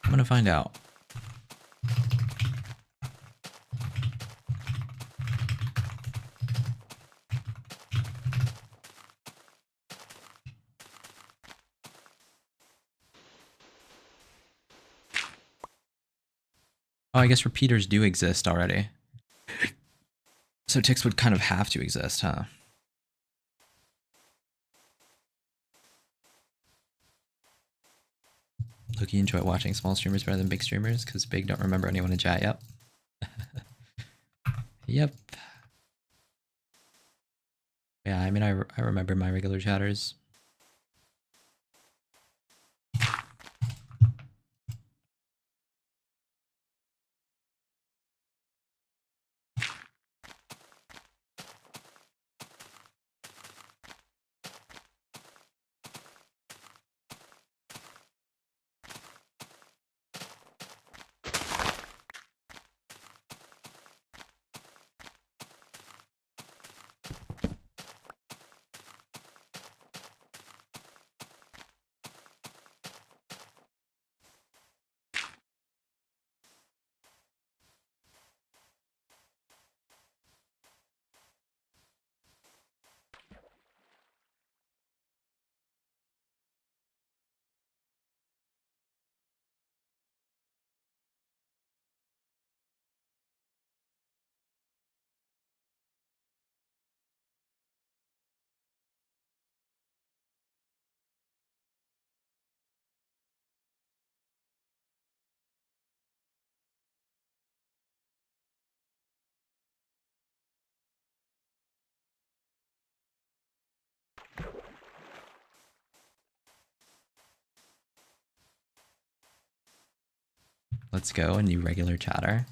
I'm gonna find out. Oh, I guess repeaters do exist already. So ticks would kind of have to exist, huh? Look, you enjoy watching small streamers better than big streamers because big don't remember anyone in chat. Yep. Yep. Yeah, I mean, I remember my regular chatters. Let's go, a new regular chatter.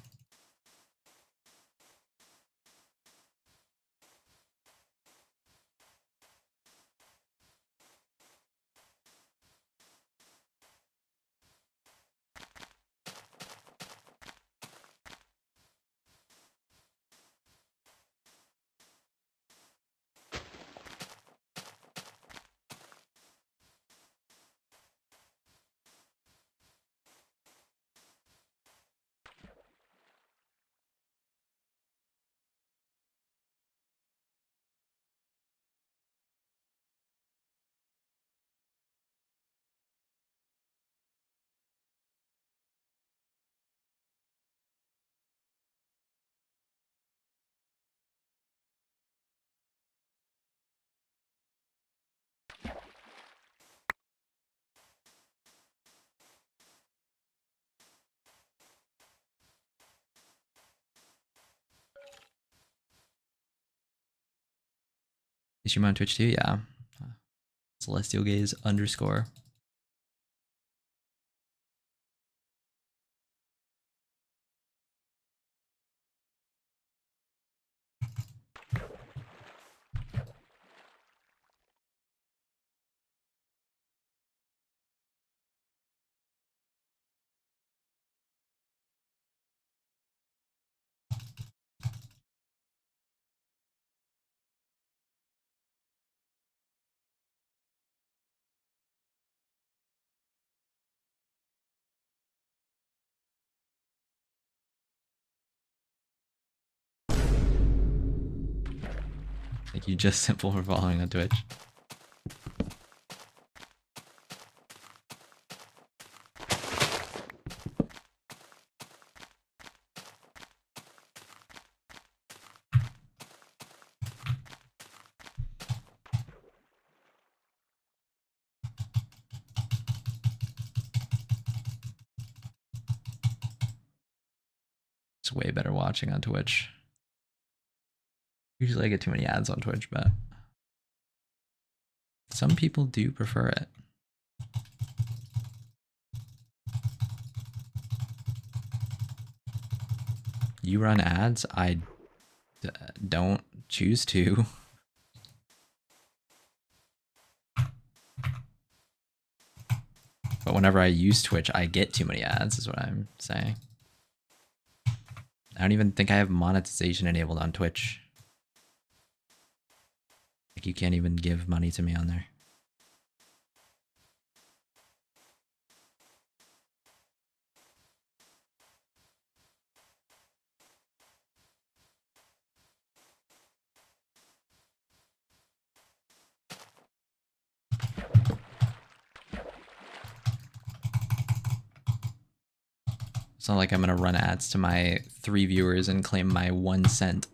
Is your on Twitch too? Yeah. Celestial Gaze _ Thank you, Just Simple, for following on Twitch. It's way better watching on Twitch. Usually I get too many ads on Twitch, but some people do prefer it. You run ads? I don't choose to. But whenever I use Twitch, I get too many ads, is what I'm saying. I don't even think I have monetization enabled on Twitch. Like, you can't even give money to me on there. It's not like I'm gonna run ads to my 3 viewers and claim my 1 cent.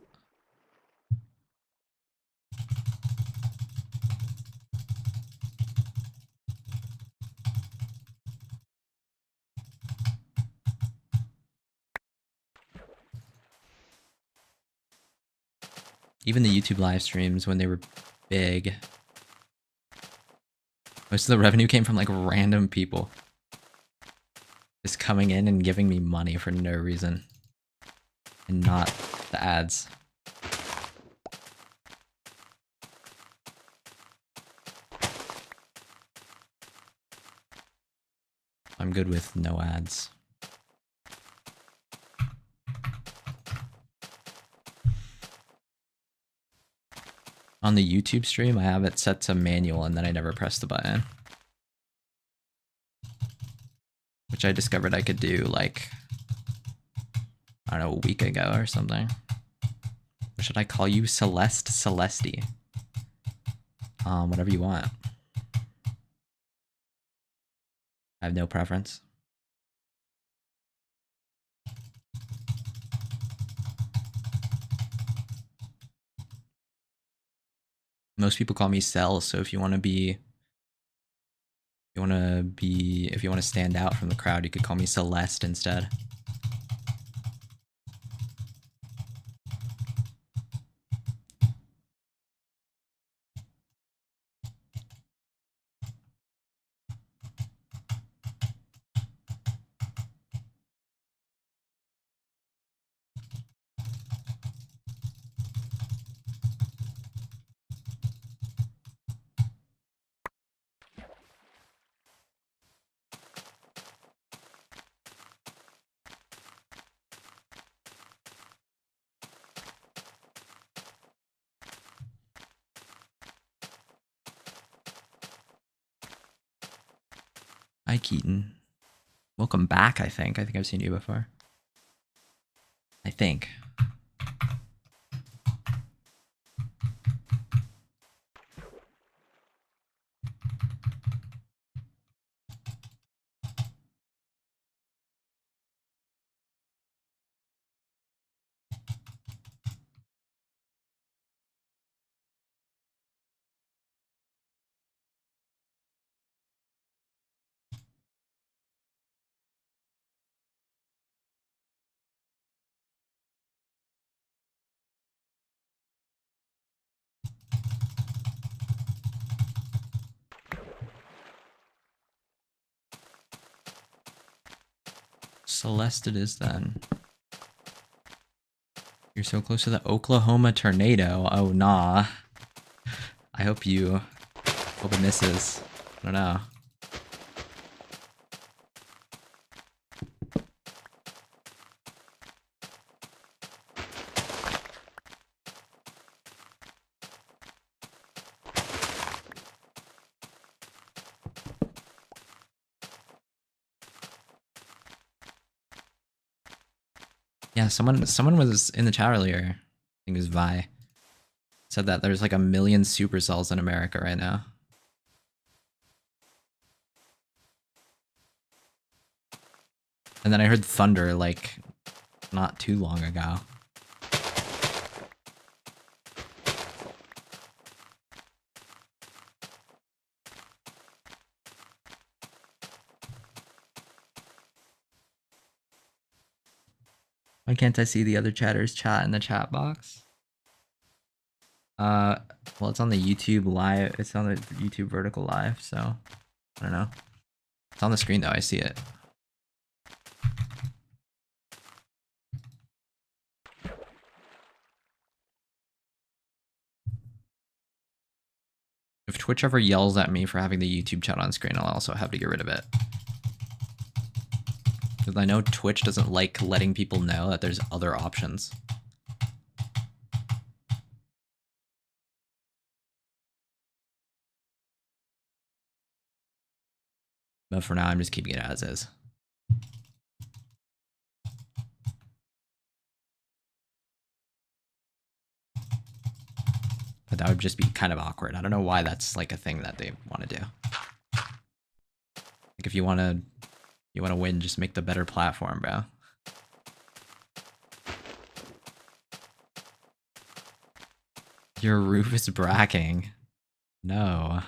Even the YouTube live streams when they were big, most of the revenue came from like random people just coming in and giving me money for no reason, and not the ads. I'm good with no ads. On the YouTube stream, I have it set to manual and then I never press the button. Which I discovered I could do like, I don't know, a week ago or something. Or should I call you Celeste Celesti? Whatever you want. I have no preference. Most people call me Cell, so if you want to stand out from the crowd, you could call me Celeste instead. Hi, Keaton. Welcome back, I think. I think I've seen you before. I think. Celeste it is then. You're so close to the Oklahoma tornado. Oh, nah. I hope it misses. I don't know. Yeah, someone was in the chat earlier. I think it was Vi. Said that there's like 1 million supercells in America right now. And then I heard thunder like not too long ago. Why can't I see the other chatters chat in the chat box? Well, it's on the YouTube live. It's on the YouTube vertical live, so I don't know. It's on the screen though. I see it. If Twitch ever yells at me for having the YouTube chat on screen, I'll also have to get rid of it. Because I know Twitch doesn't like letting people know that there's other options. But for now, I'm just keeping it as is. But that would just be kind of awkward. I don't know why that's like a thing that they want to do. Like if you want to win, just make the better platform, bro. Your roof is bracking. No.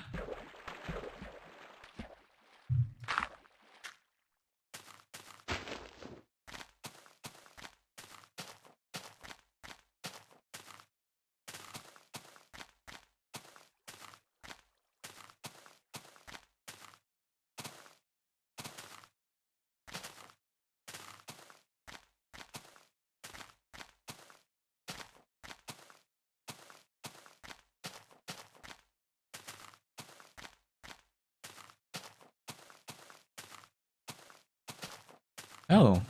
Oh.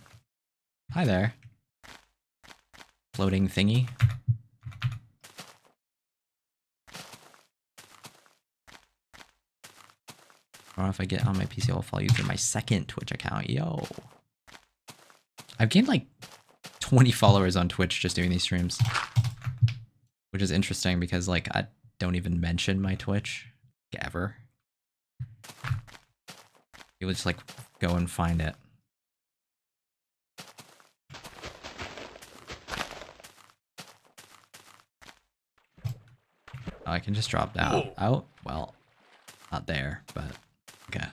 Hi there. Floating thingy. Or if I get on my PC, I'll follow you through my second Twitch account. Yo. I've gained like 20 followers on Twitch just doing these streams. Which is interesting because like I don't even mention my Twitch ever. You would just like go and find it. Oh, I can just drop down. Oh, well, not there, but okay.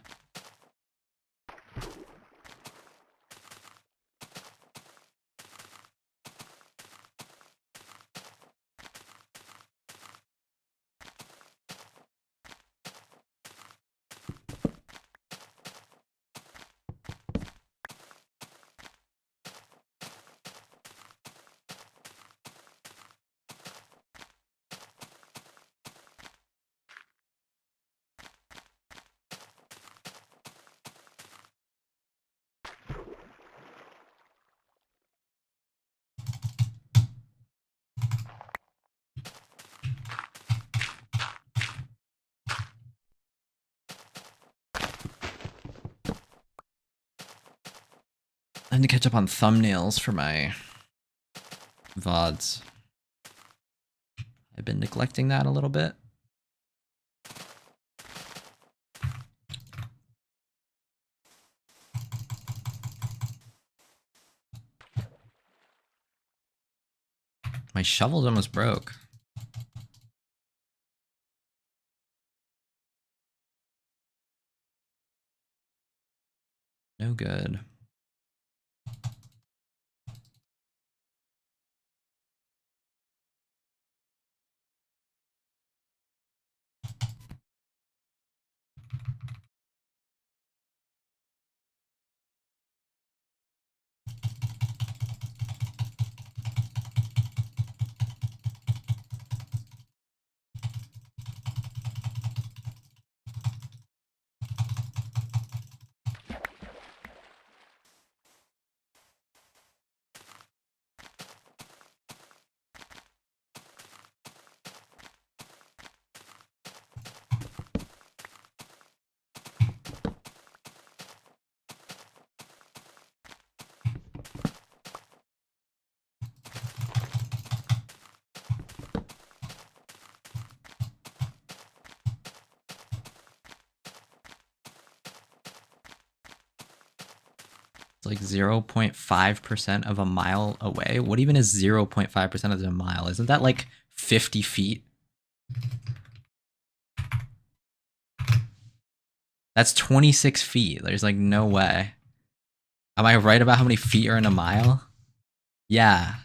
I need to catch up on thumbnails for my VODs. I've been neglecting that a little bit. My shovel's almost broke. No good. Like 0.5% of a mile away. What even is 0.5% of a mile? Isn't that like 50 feet? That's 26 feet. There's like no way. Am I right about how many feet are in a mile? Yeah.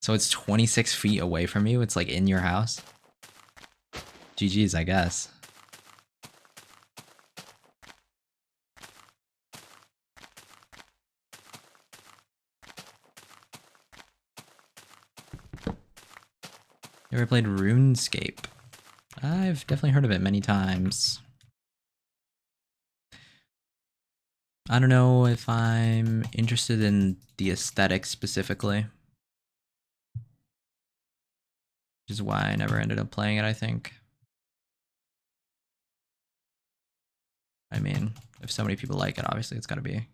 So it's 26 feet away from you. It's like in your house. GG's, I guess. You ever played RuneScape? I've definitely heard of it many times. I don't know if I'm interested in the aesthetic specifically. Which is why I never ended up playing it, I think. I mean, if so many people like it, obviously it's gotta be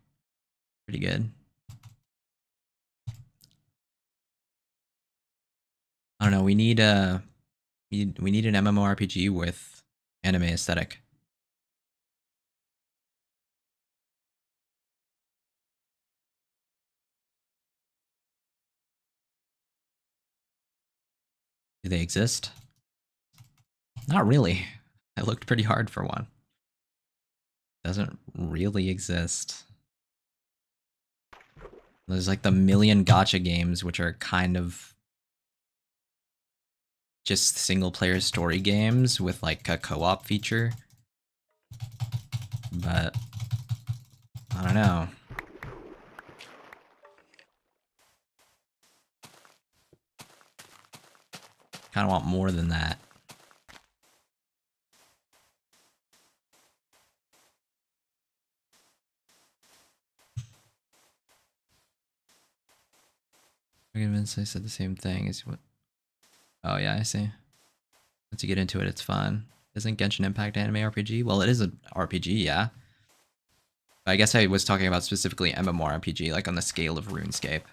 pretty good. I don't know, we need an MMORPG with anime aesthetic. Do they exist? Not really. I looked pretty hard for one. Doesn't really exist. There's like the million gacha games, which are kind of just single player story games with like a co-op feature. But I don't know. Kind of want more than that. I said the same thing as what. Oh yeah, I see. Once you get into it, it's fun. Isn't Genshin Impact anime RPG? Well, it is an RPG, yeah. But I guess I was talking about specifically MMORPG, like on the scale of RuneScape.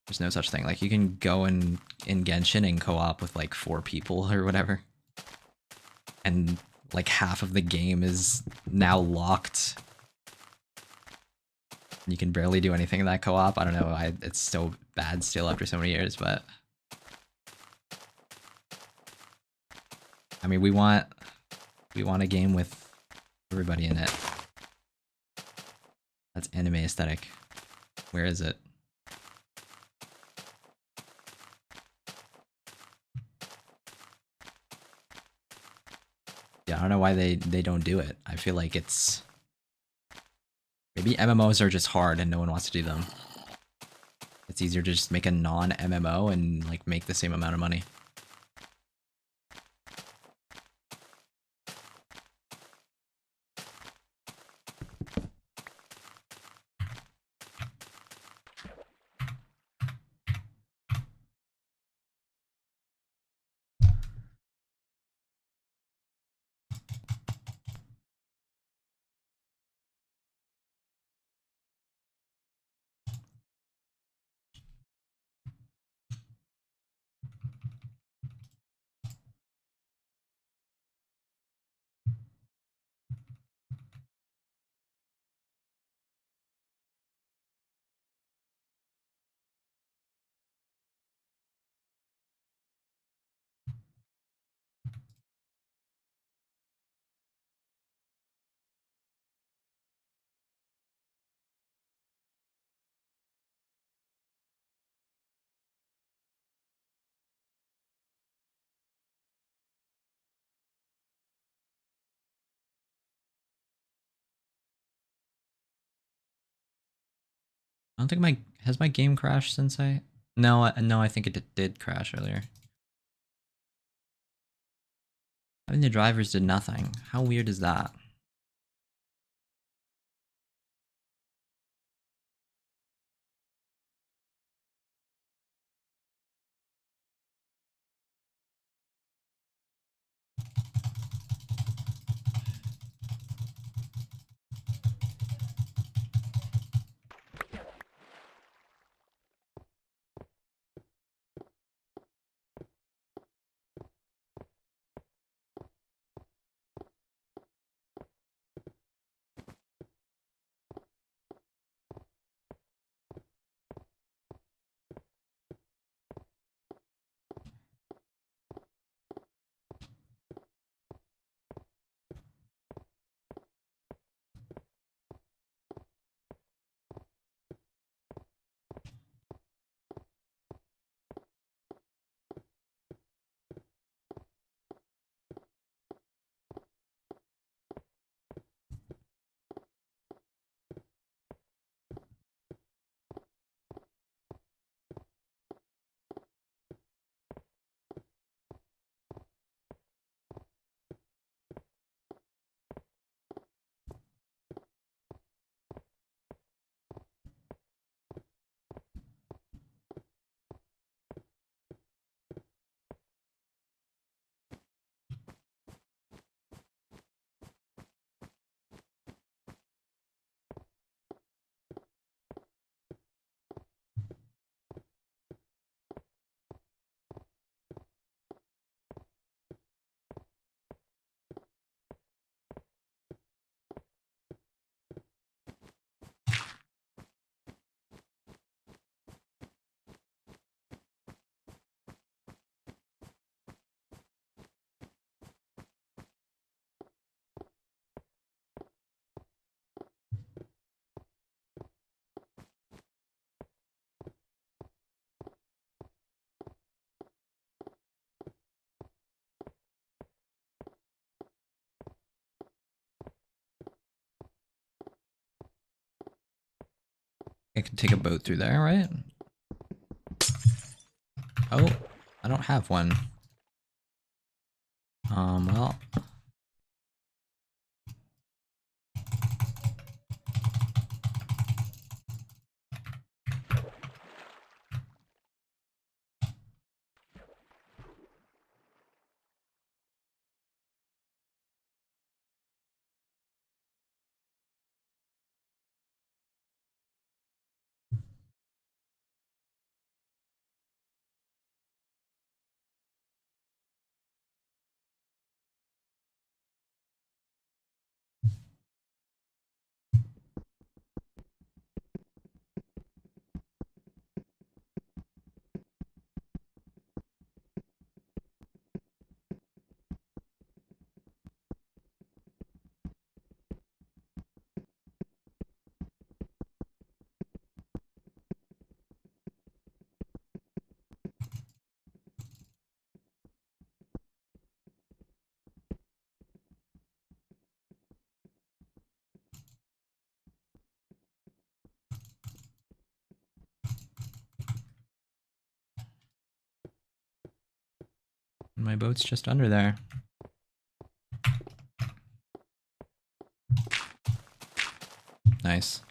There's no such thing. Like you can go in Genshin and co-op with like 4 people or whatever, and like half of the game is now locked. You can barely do anything in that co-op. I don't know. It's so bad still after so many years, but I mean, we want a game with everybody in it. That's anime aesthetic. Where is it? Yeah, I don't know why they don't do it. I feel like it's maybe MMOs are just hard and no one wants to do them. It's easier to just make a non-MMO and like make the same amount of money. I don't think has my game crashed since I. No, no, I think it did crash earlier. I mean, the drivers did nothing. How weird is that? I can take a boat through there, right? Oh, I don't have one. Well. My boat's just under there. Nice.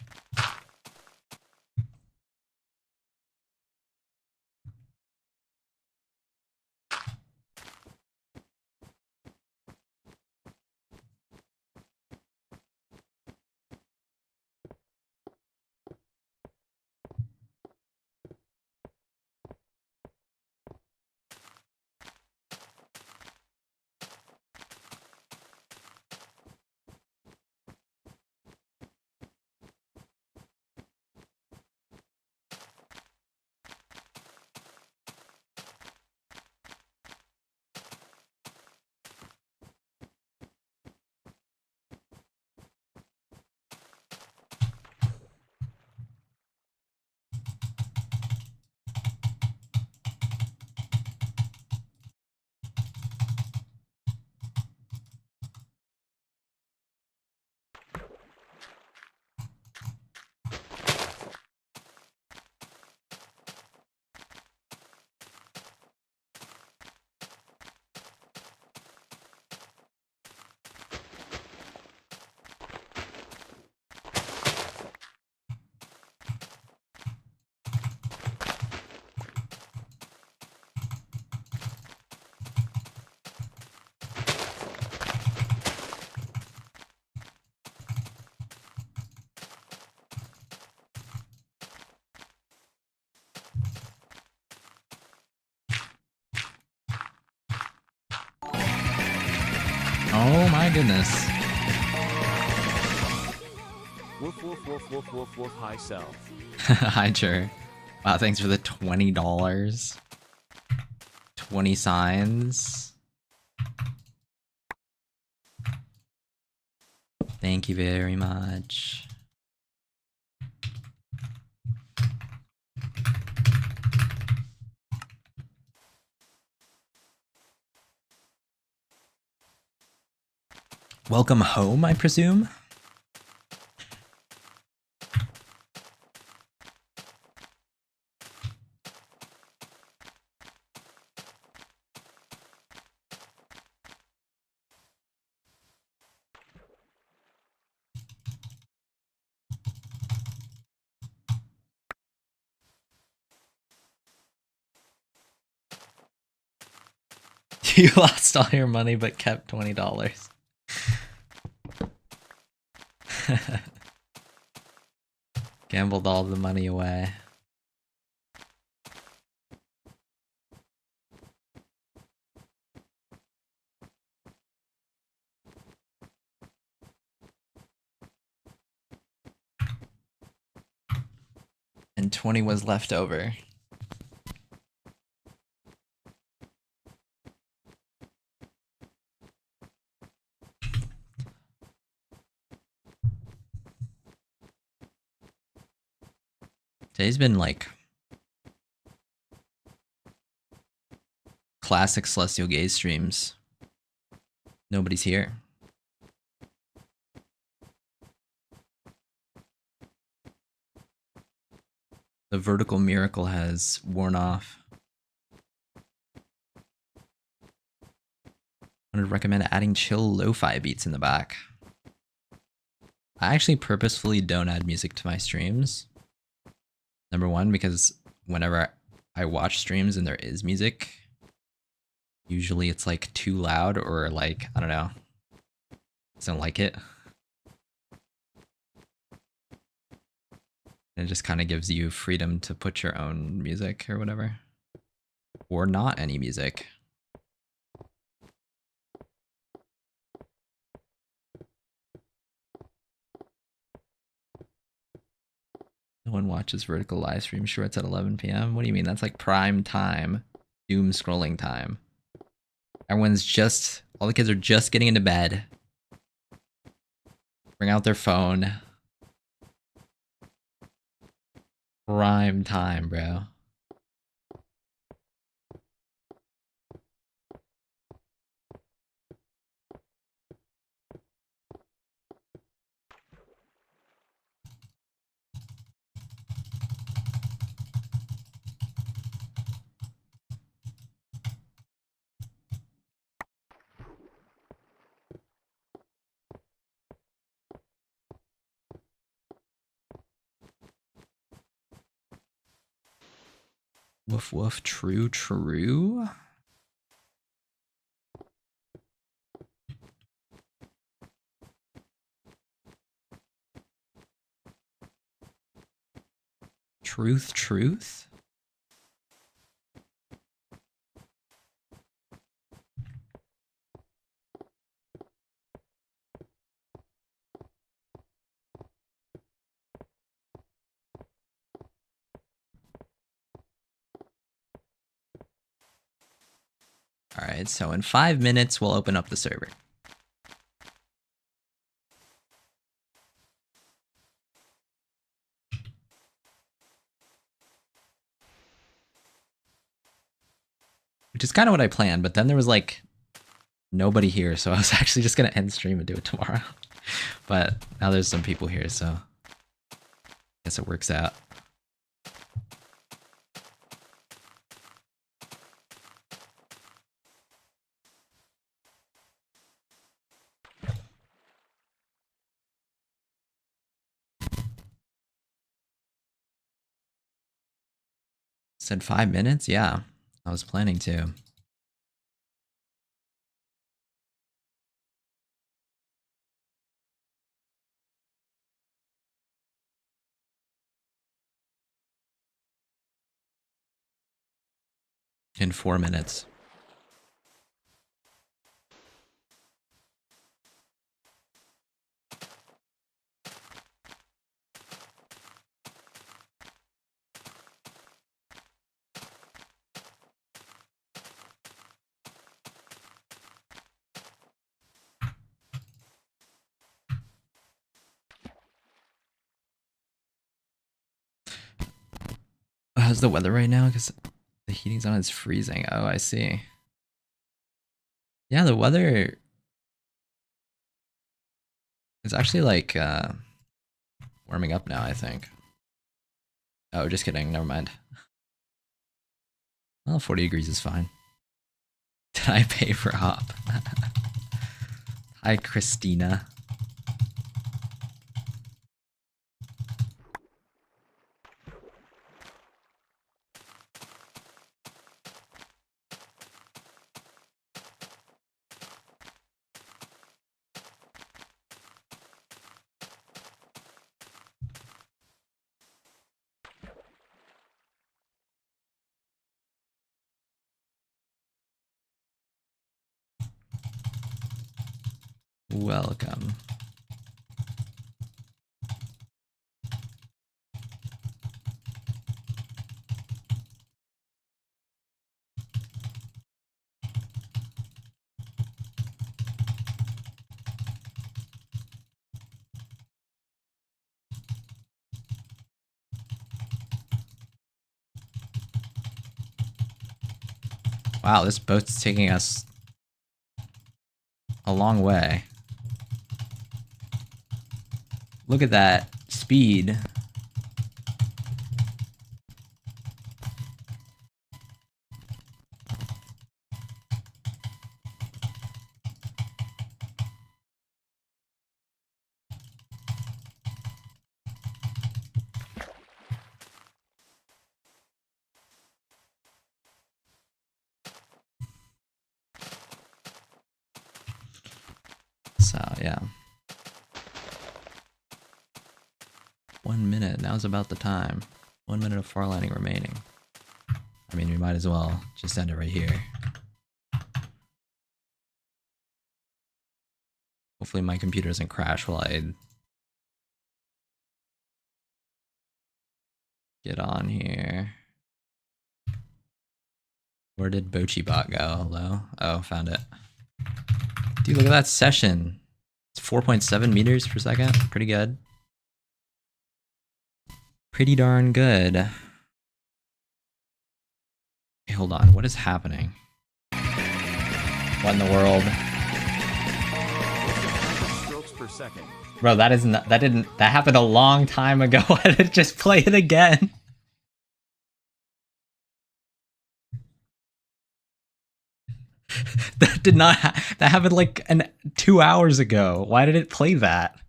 Oh my goodness. Woof woof woof woof woof woof hi self. Hi, Jer. Wow, thanks for the $20. 20 signs. Thank you very much. Welcome home, I presume? You lost all your money but kept $20. Gambled all the money away. And 20 was left over. Today's been like classic Celestial Gaze streams. Nobody's here. The vertical miracle has worn off. I would recommend adding chill lo-fi beats in the back. I actually purposefully don't add music to my streams. Number one, because whenever I watch streams and there is music, usually it's like too loud or like, I don't know, don't like it. And it just kind of gives you freedom to put your own music or whatever. Or not any music. No one watches vertical live stream shorts at 11 p.m. What do you mean? That's like prime time, doom scrolling time. Everyone's just, all the kids are just getting into bed. Bring out their phone. Prime time, bro. Woof woof, true, true. Truth, truth? Alright, so in 5 minutes, we'll open up the server. Which is kind of what I planned, but then there was like nobody here, so I was actually just gonna end stream and do it tomorrow. But now there's some people here, so I guess it works out. Said 5 minutes? Yeah, I was planning to. In 4 minutes. How's the weather right now? Because the heating's on, it's freezing. Oh, I see. Yeah, the weather is actually like warming up now, I think. Oh, just kidding. Never mind. Well, 40 degrees is fine. Did I pay for hop? Hi, Christina. Welcome. Wow, this boat's taking us a long way. Look at that speed. yeah. 1 minute. Now's about the time. 1 minute of farlanding remaining. I mean, we might as well just end it right here. Hopefully my computer doesn't crash while I get on here. Where did Bochibot go? Hello? Oh, found it. Dude, look at that session. It's 4.7 meters per second. Pretty good. Pretty darn good. Hey, hold on. What is happening? What in the world? Strokes per second. Bro, that happened a long time ago. Why did it just play it again? That did not that happened like 2 hours ago. Why did it play that?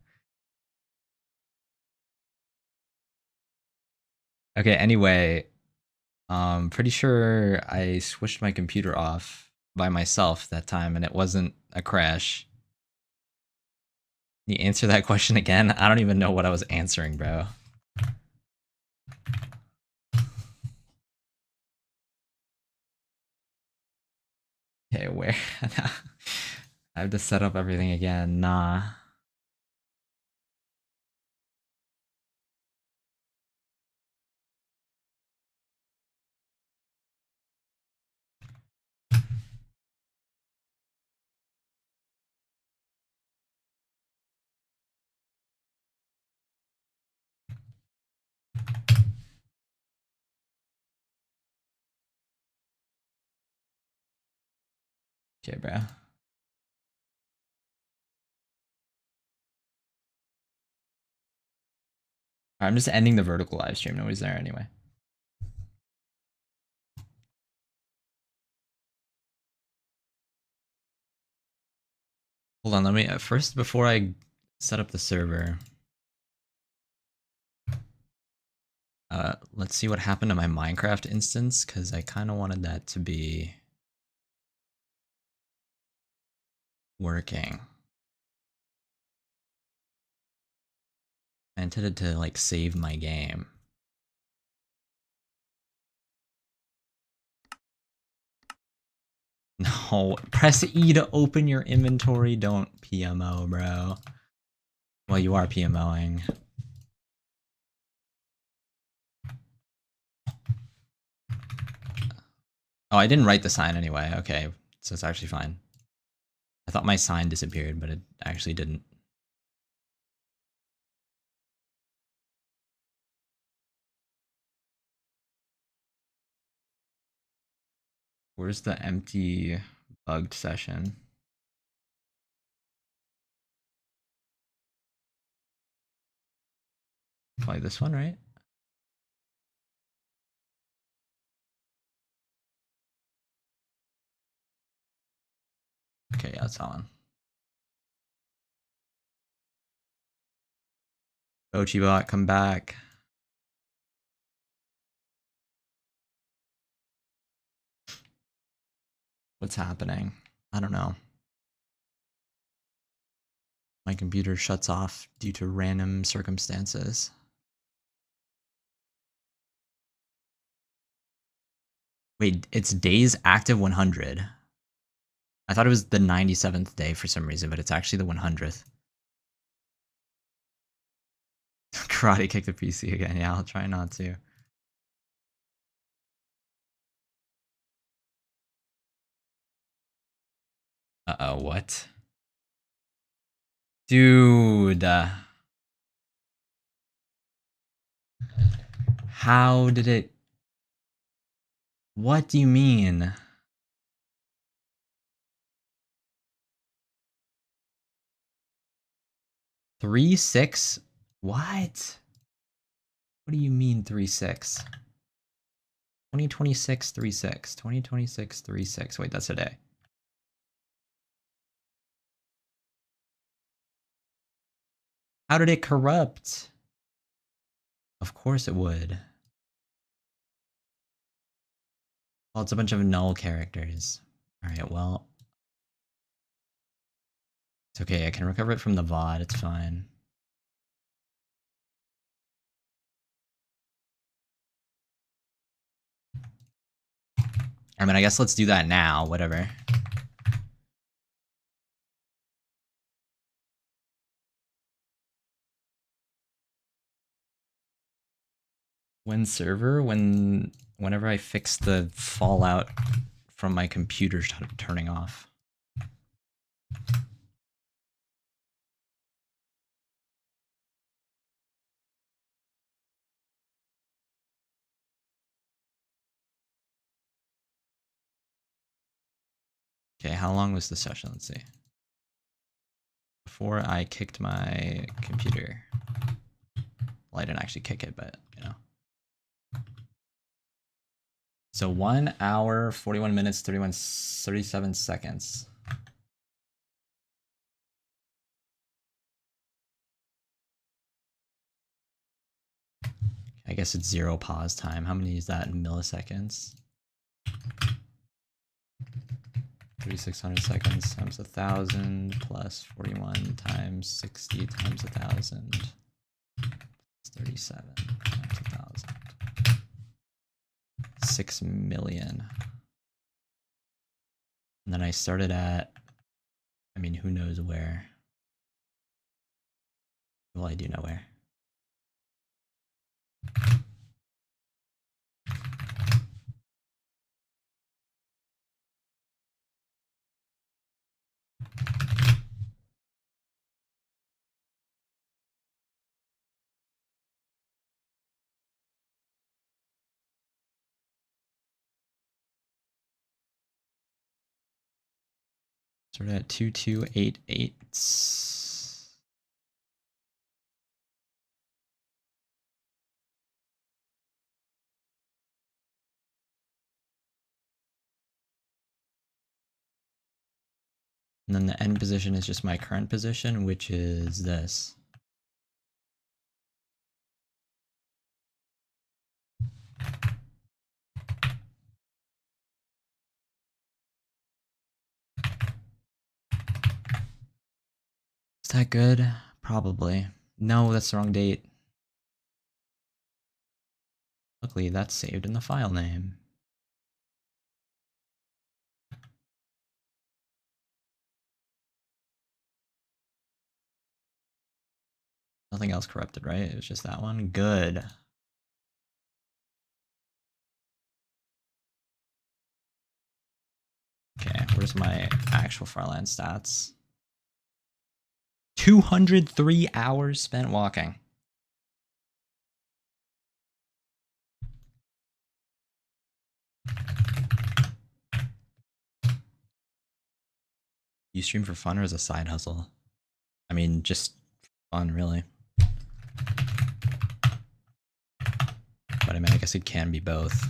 Okay, anyway, pretty sure I switched my computer off by myself that time and it wasn't a crash. Can you answer that question again? I don't even know what I was answering, bro. Okay, where? I have to set up everything again. Nah. Okay, bro. I'm just ending the vertical live stream. Nobody's there anyway. Hold on, let me first before I set up the server. Let's see what happened to my Minecraft instance because I kind of wanted that to be working. I intended to like save my game. No, press E to open your inventory. Don't PMO, bro. Well, you are PMOing. Oh, I didn't write the sign anyway. Okay, so it's actually fine. I thought my sign disappeared, but it actually didn't. Where's the empty bugged session? Probably this one, right? Okay, yeah, it's that one. Bochibot, come back. What's happening? I don't know. My computer shuts off due to random circumstances. Wait, it's days active 100. I thought it was the 97th day for some reason, but it's actually the 100th. Karate kick the PC again. Yeah, I'll try not to. Uh-oh, what? Dude. How did it... What do you mean? Three, 6? What? What do you mean 3-6? 2026 3-6. 2026 3-6. Wait, that's a day. How did it corrupt? Of course it would. Well, it's a bunch of null characters. Alright, well. It's okay, I can recover it from the VOD, it's fine. I mean, I guess let's do that now, whatever. When server, whenever I fix the fallout from my computer turning off. Okay, how long was the session? Let's see. Before I kicked my computer. Well, I didn't actually kick it, but you know. So 1 hour, 41 minutes, 37 seconds. I guess it's 0 pause time. How many is that in milliseconds? 3,600 seconds times 1,000 plus 41 times 60 times 1,000. 37 times 1,000. 6 million. And then I started at, I mean, who knows where. Well, I do know where. Started at 2288. And then the end position is just my current position, which is this. Is that good? Probably. No, that's the wrong date. Luckily, that's saved in the file name. Nothing else corrupted, right? It was just that one. Good. Okay, where's my actual Farlands stats? 203 hours spent walking. You stream for fun or as a side hustle? I mean, just fun, really. But I mean, I guess it can be both.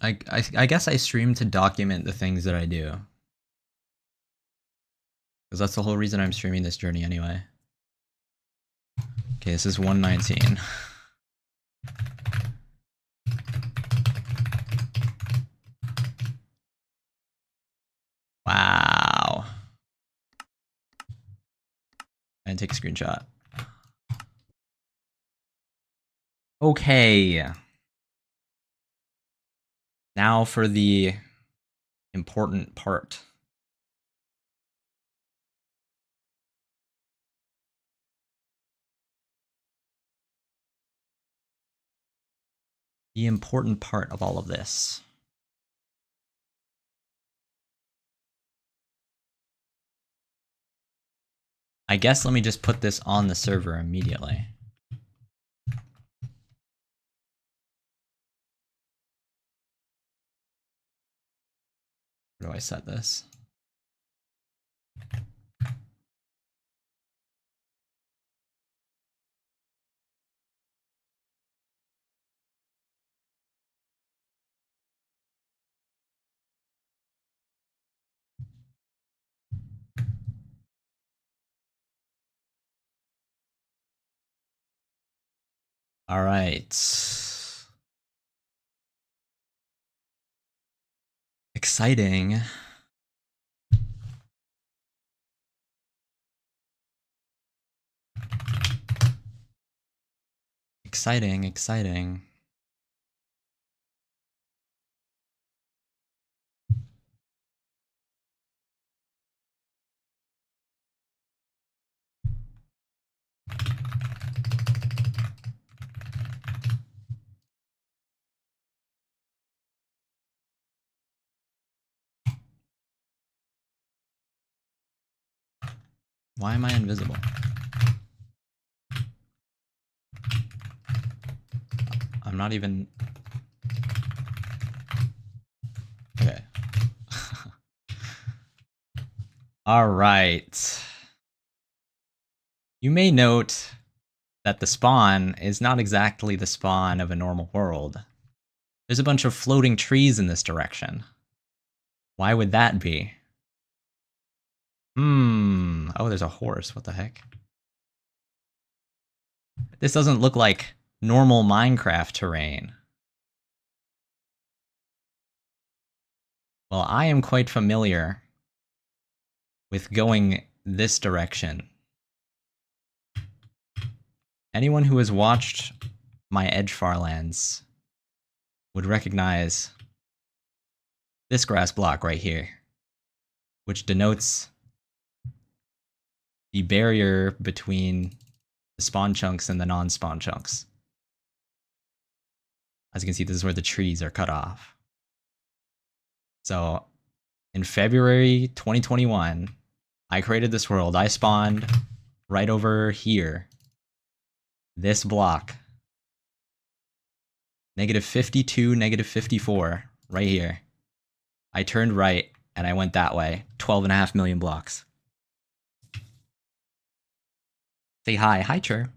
I guess I stream to document the things that I do. Because that's the whole reason I'm streaming this journey anyway. Okay, this is 119. Wow. And take a screenshot. Okay. Now for the important part. The important part of all of this. I guess let me just put this on the server immediately. Where do I set this? All right. Exciting. Exciting, exciting. Why am I invisible? I'm not even... Okay. All right. You may note that the spawn is not exactly the spawn of a normal world. There's a bunch of floating trees in this direction. Why would that be? Oh, there's a horse. What the heck? This doesn't look like normal Minecraft terrain. Well, I am quite familiar with going this direction. Anyone who has watched my Edge Farlands would recognize this grass block right here, which denotes the barrier between the spawn chunks and the non-spawn chunks. As you can see, this is where the trees are cut off. So in February 2021, I created this world. I spawned right over here. This block. -52, -54, right here. I turned right and I went that way. 12.5 million blocks. Say hi. Hi, Chur.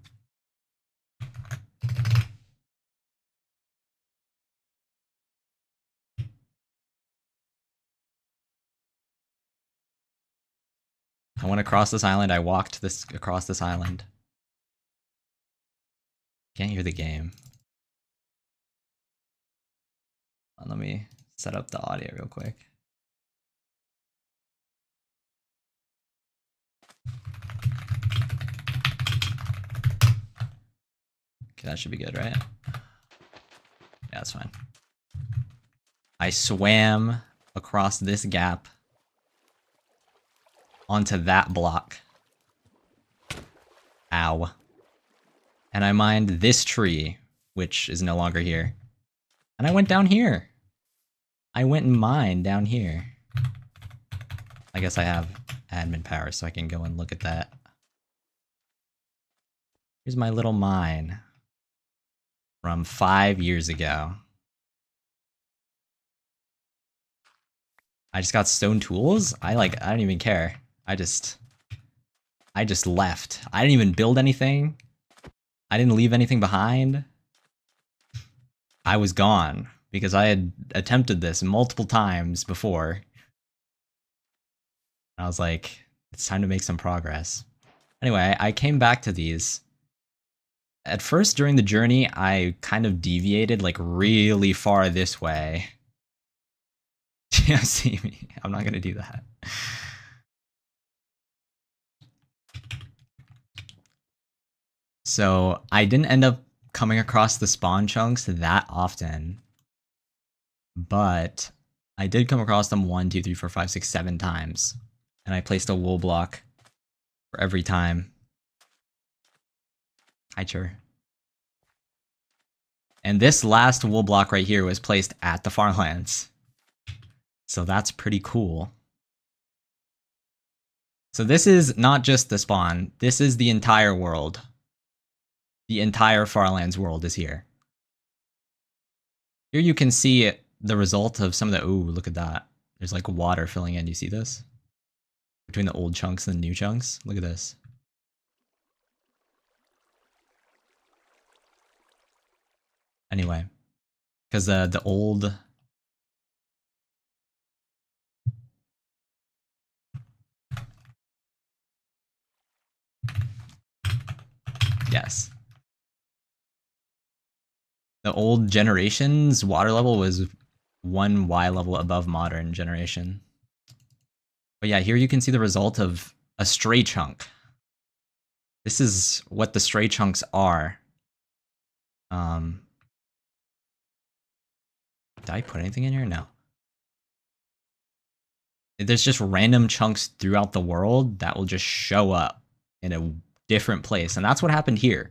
I went across this island. I walked across this island. Can't hear the game. Let me set up the audio real quick. Okay, that should be good, right? Yeah, that's fine. I swam across this gap onto that block. Ow. And I mined this tree, which is no longer here. And I went down here. I went and mined down here. I guess I have admin power, so I can go and look at that. Here's my little mine from 5 years ago. I just got stone tools. I don't even care. I just left. I didn't even build anything. I didn't leave anything behind. I was gone because I had attempted this multiple times before. I was like, it's time to make some progress. Anyway, I came back to these. At first, during the journey, I kind of deviated like really far this way. Yeah, see me. I'm not gonna do that. So I didn't end up coming across the spawn chunks that often, but I did come across them 1, 2, 3, 4, 5, 6, 7 times, and I placed a wool block for every time. Hi, Chur. And this last wool block right here was placed at the Farlands. So that's pretty cool. So this is not just the spawn, this is the entire world. The entire Farlands world is here. Here you can see the result of some of the... Ooh, look at that. There's like water filling in. You see this? Between the old chunks and the new chunks. Look at this. Anyway, because the old... Yes. The old generation's water level was 1 Y level above modern generation. But yeah, here you can see the result of a stray chunk. This is what the stray chunks are. Did I put anything in here? No. There's just random chunks throughout the world that will just show up in a different place. And that's what happened here.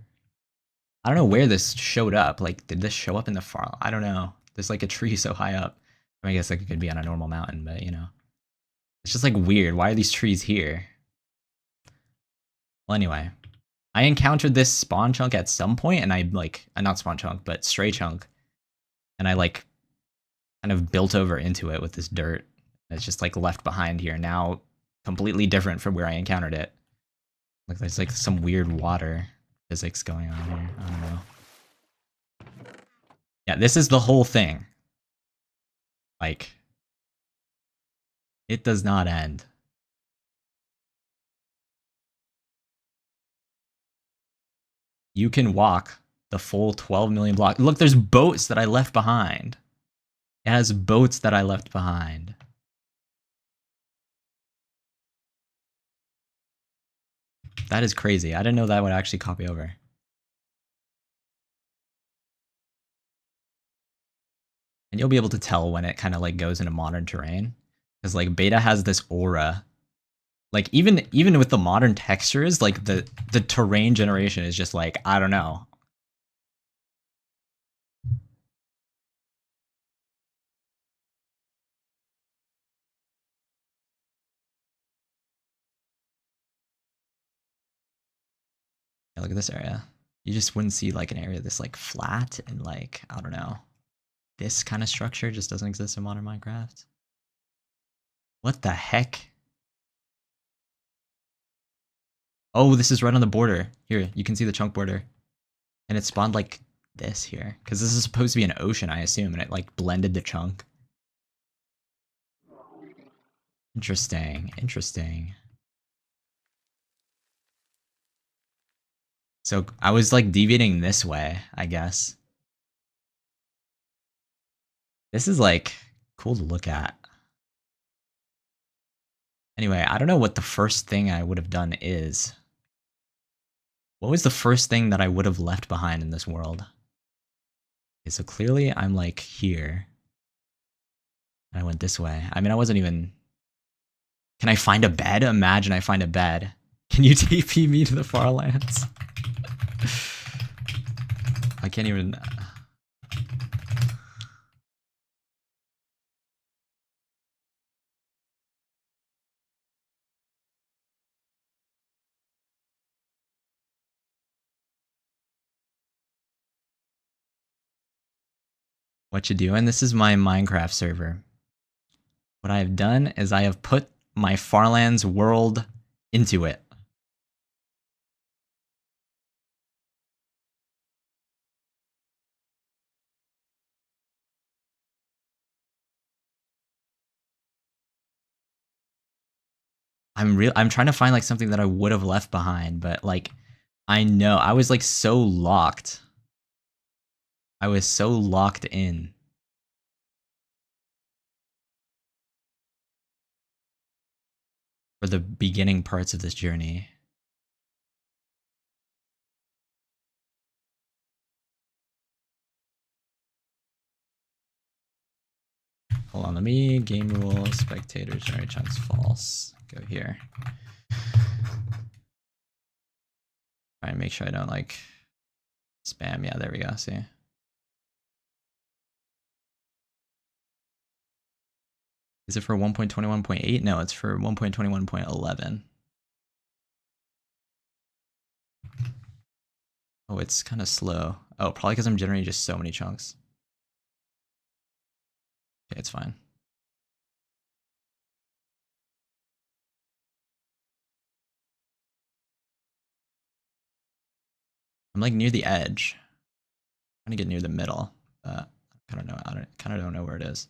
I don't know where this showed up. Like, did this show up in the far? I don't know. There's like a tree so high up. I guess like it could be on a normal mountain, but you know. It's just like weird. Why are these trees here? Well, anyway. I encountered this spawn chunk at some point, and I like, not spawn chunk, but stray chunk. And I like kind of built over into it with this dirt. It's just like left behind here. Now completely different from where I encountered it. Like there's like some weird water physics going on here. I don't know. Yeah, this is the whole thing. Like, it does not end. You can walk the full 12 million blocks. Look, there's boats that I left behind. It has boats that I left behind. That is crazy. I didn't know that would actually copy over. And you'll be able to tell when it kind of like goes into modern terrain. Because like beta has this aura. Like even with the modern textures, like the terrain generation is just like, I don't know. Yeah, look at this area. You just wouldn't see like an area this like flat and like, I don't know. This kind of structure just doesn't exist in modern Minecraft. What the heck? Oh, this is right on the border. Here, you can see the chunk border. And it spawned like this here. Because this is supposed to be an ocean, I assume, and it like blended the chunk. Interesting, interesting. So I was like deviating this way, I guess. This is like cool to look at. Anyway, I don't know what the first thing I would have done is. What was the first thing that I would have left behind in this world? Okay, so clearly I'm like here. And I went this way. I mean, I wasn't even... Can I find a bed? Imagine I find a bed. Can you TP me to the Farlands? I can't even... What you doing? This is my Minecraft server. What I have done is I have put my Farlands world into it. I'm trying to find like something that I would have left behind, but like I know I was like so locked. I was so locked in. For the beginning parts of this journey. Hold on, let me game rule spectator generate chunks false. Go here. Try and make sure I don't like spam. Yeah, there we go. See. Is it for 1.21.8? No, it's for 1.21.11. Oh, it's kind of slow. Oh, probably because I'm generating just so many chunks. Okay, it's fine. I'm like near the edge. I'm trying to get near the middle, but I kind of don't know where it is.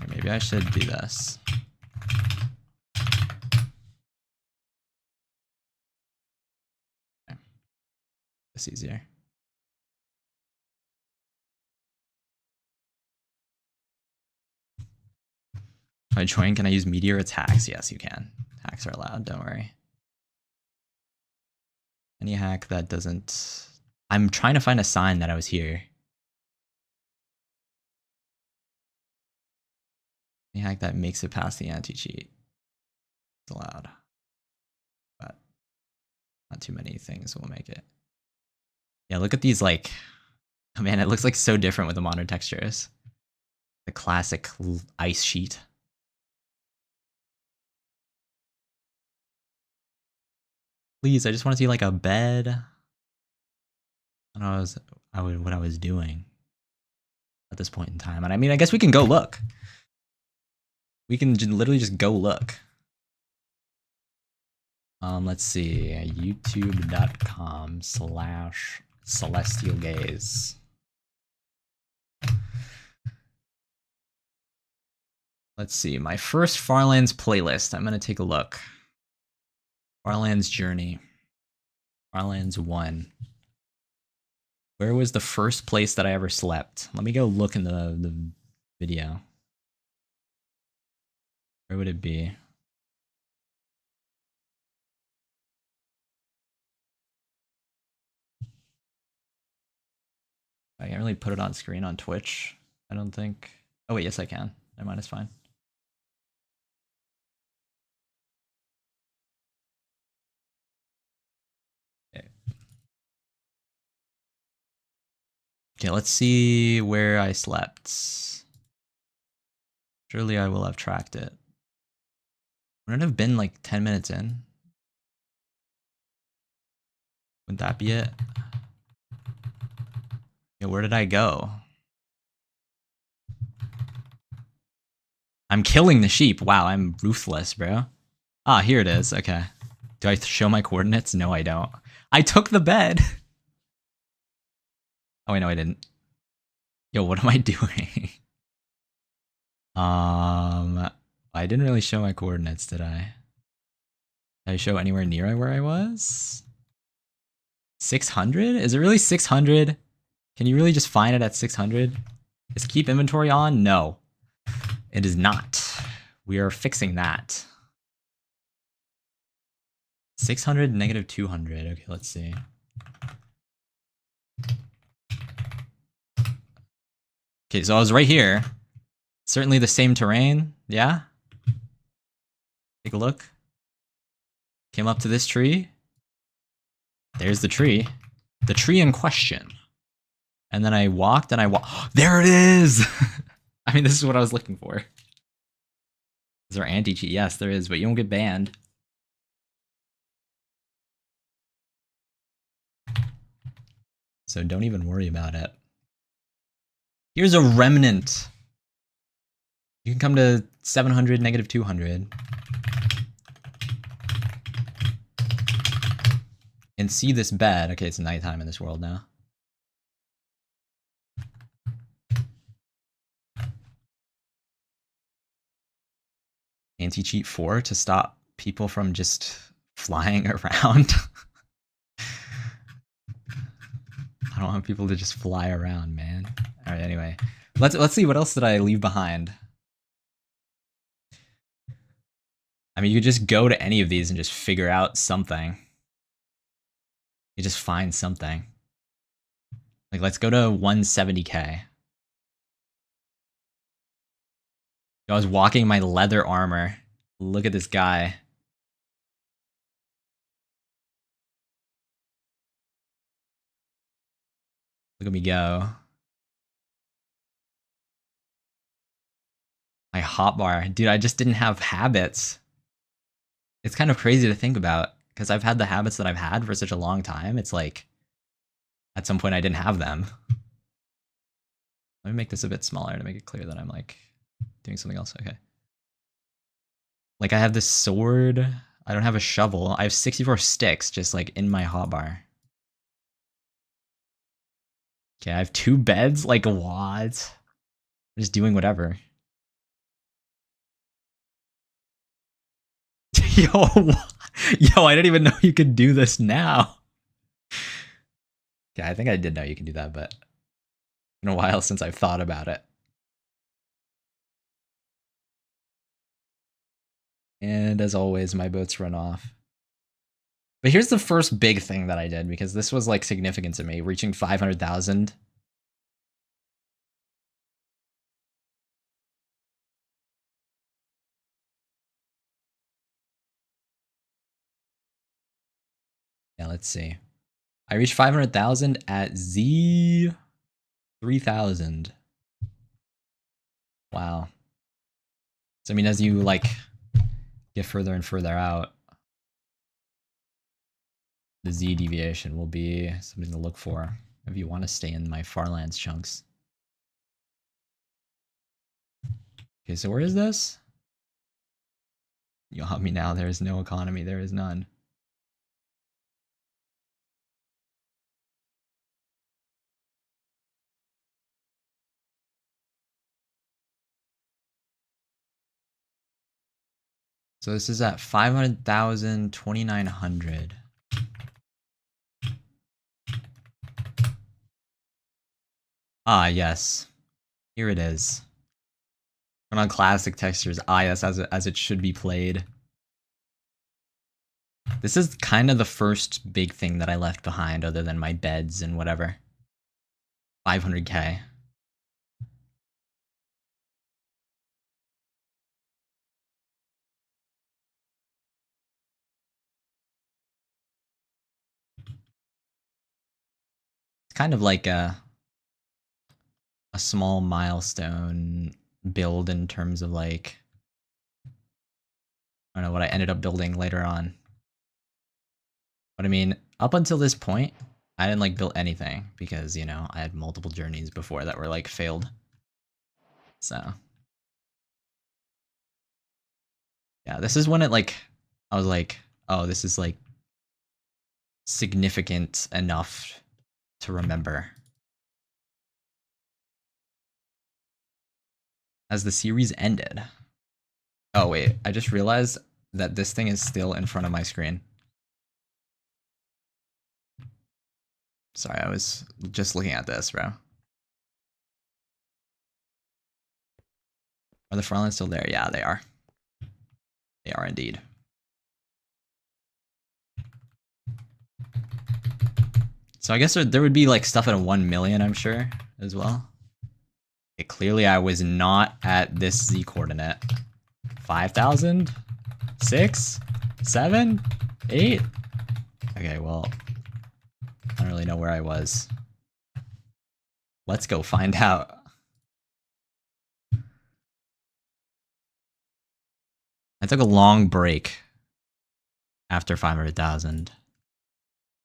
Okay, maybe I should do this. It's easier. If I join, can I use meteor attacks? Yes, you can. Hacks are allowed, don't worry. Any hack that doesn't... I'm trying to find a sign that I was here. Any hack that makes it past the anti-cheat is allowed. But not too many things will make it. Yeah, look at these, like... Oh man, it looks like so different with the modern textures. The classic ice sheet. Please, I just want to see like a bed. I don't know what I was doing at this point in time. And I mean, I guess we can go look. We can literally just go look. Let's see, youtube.com/celestial gaze. Let's see, my first Farlands playlist. I'm gonna take a look. Farlands journey. Farlands 1. Where was the first place that I ever slept? Let me go look in the video. Where would it be? I can't really put it on screen on Twitch, I don't think. Oh wait, yes I can. Never mind, it's fine. Okay, let's see where I slept. Surely I will have tracked it. Wouldn't it have been like 10 minutes in? Would that be it? Yeah, where did I go? I'm killing the sheep. Wow, I'm ruthless, bro. Ah, here it is. Okay. Do I show my coordinates? No, I don't. I took the bed. Oh, wait, no, I didn't. Yo, what am I doing? I didn't really show my coordinates, did I? Did I show anywhere near where I was? 600? Is it really 600? Can you really just find it at 600? Is keep inventory on? No. It is not. We are fixing that. 600, negative 200. Okay, let's see. Okay, so I was right here. Certainly the same terrain. Yeah? Take a look. Came up to this tree. There's the tree. The tree in question. And then I walked and I walked. There it is! I mean, this is what I was looking for. Is there anti-cheat? Yes, there is, but you don't get banned. So don't even worry about it. Here's a remnant. You can come to 700, negative 200. And see this bed. Okay, it's nighttime in this world now. Anti-cheat 4 to stop people from just flying around. I don't want people to just fly around, man. All right, anyway, let's see what else did I leave behind. I mean, you could just go to any of these and just figure out something. You just find something. Like, let's go to 170k. I was walking in my leather armor. Look at this guy. Look at me go. My hotbar. Dude, I just didn't have habits. It's kind of crazy to think about, because I've had the habits that I've had for such a long time. It's like, at some point I didn't have them. Let me make this a bit smaller to make it clear that I'm like doing something else. Okay. Like I have this sword. I don't have a shovel. I have 64 sticks just like in my hotbar. Okay, I have 2 beds. Like what? I'm just doing whatever. Yo, I didn't even know you could do this now. Yeah, I think I did know you can do that, but it's been a while since I've thought about it. And as always, my boats run off. But here's the first big thing that I did, because this was like significant to me, reaching 500,000. Yeah, let's see. I reached 500,000 at Z 3000. Wow. So I mean, as you like get further and further out, the Z deviation will be something to look for if you want to stay in my Farlands chunks. Okay, so where is this? You'll help me now. There is no economy. There is none. So this is at 500,000, 2,900. Ah, yes. Here it is. Turn on classic textures. Ah, yes, as it should be played. This is kind of the first big thing that I left behind other than my beds and whatever. 500k. It's kind of like a small milestone build in terms of like, I don't know what I ended up building later on. But I mean, up until this point, I didn't like build anything because, you know, I had multiple journeys before that were like failed. So yeah, this is when it like, I was like, oh, this is like significant enough to remember. As the series ended. Oh wait, I just realized that this thing is still in front of my screen. Sorry, I was just looking at this, bro. Are the Farlands still there? Yeah, they are. They are indeed. So I guess there would be like stuff at 1 million, I'm sure, as well. Okay, clearly I was not at this Z coordinate. 5,000? 6? 7? 8? Okay, well, I don't really know where I was. Let's go find out. I took a long break after 500,000.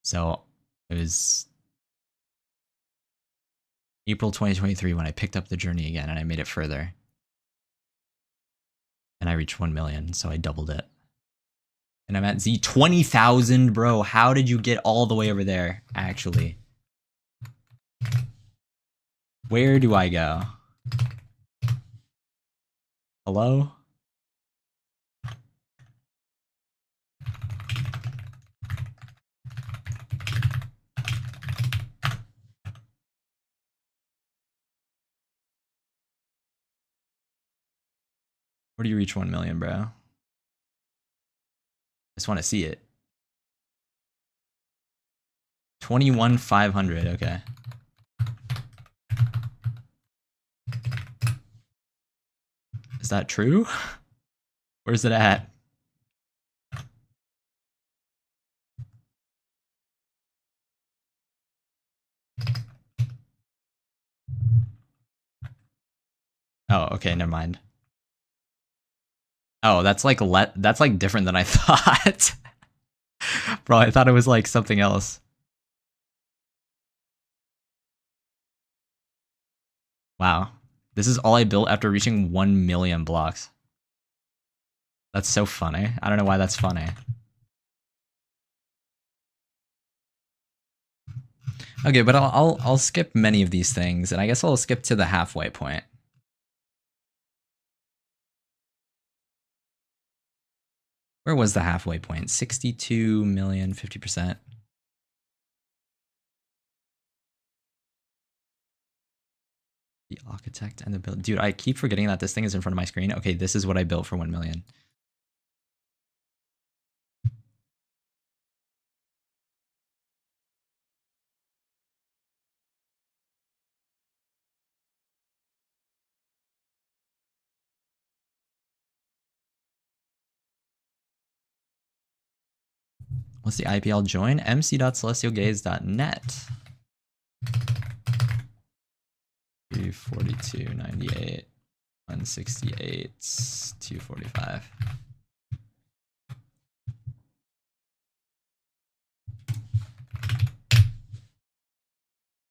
So it was April 2023 when I picked up the journey again and I made it further. And I reached 1 million, so I doubled it. And I'm at Z 20,000, bro. How did you get all the way over there, actually? Where do I go? Hello? Where do you reach 1 million, bro? I just want to see it. 21,500, okay. Is that true? Where's it at? Oh, okay, never mind. Oh, that's like that's like different than I thought. Bro, I thought it was like something else. Wow. This is all I built after reaching 1 million blocks. That's so funny. I don't know why that's funny. Okay, but I'll skip many of these things, and I guess I'll skip to the halfway point. Where was the halfway point? 62 million, 50%. The architect and the build. Dude, I keep forgetting that this thing is in front of my screen. Okay, this is what I built for 1 million. What's the IP I'll join? mc.celestialgaze.net. 342.98, 168, 245.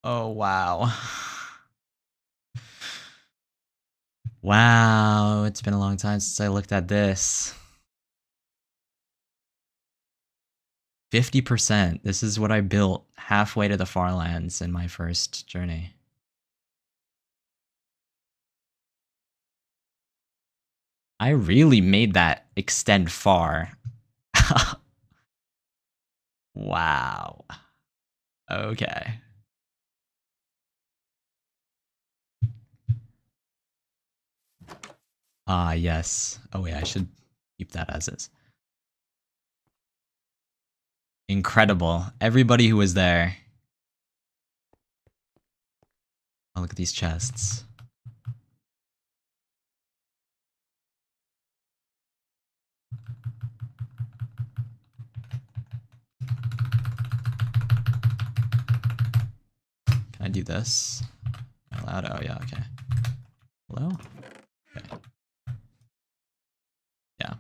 Oh, wow. Wow, it's been a long time since I looked at this. 50%. This is what I built halfway to the Farlands in my first journey. I really made that extend far. Wow. Okay. Ah, yes. Oh, yeah, I should keep that as is. Incredible. Everybody who was there. Oh, look at these chests. Can I do this? Am I allowed? Oh, yeah, okay. Hello? Okay. Yeah.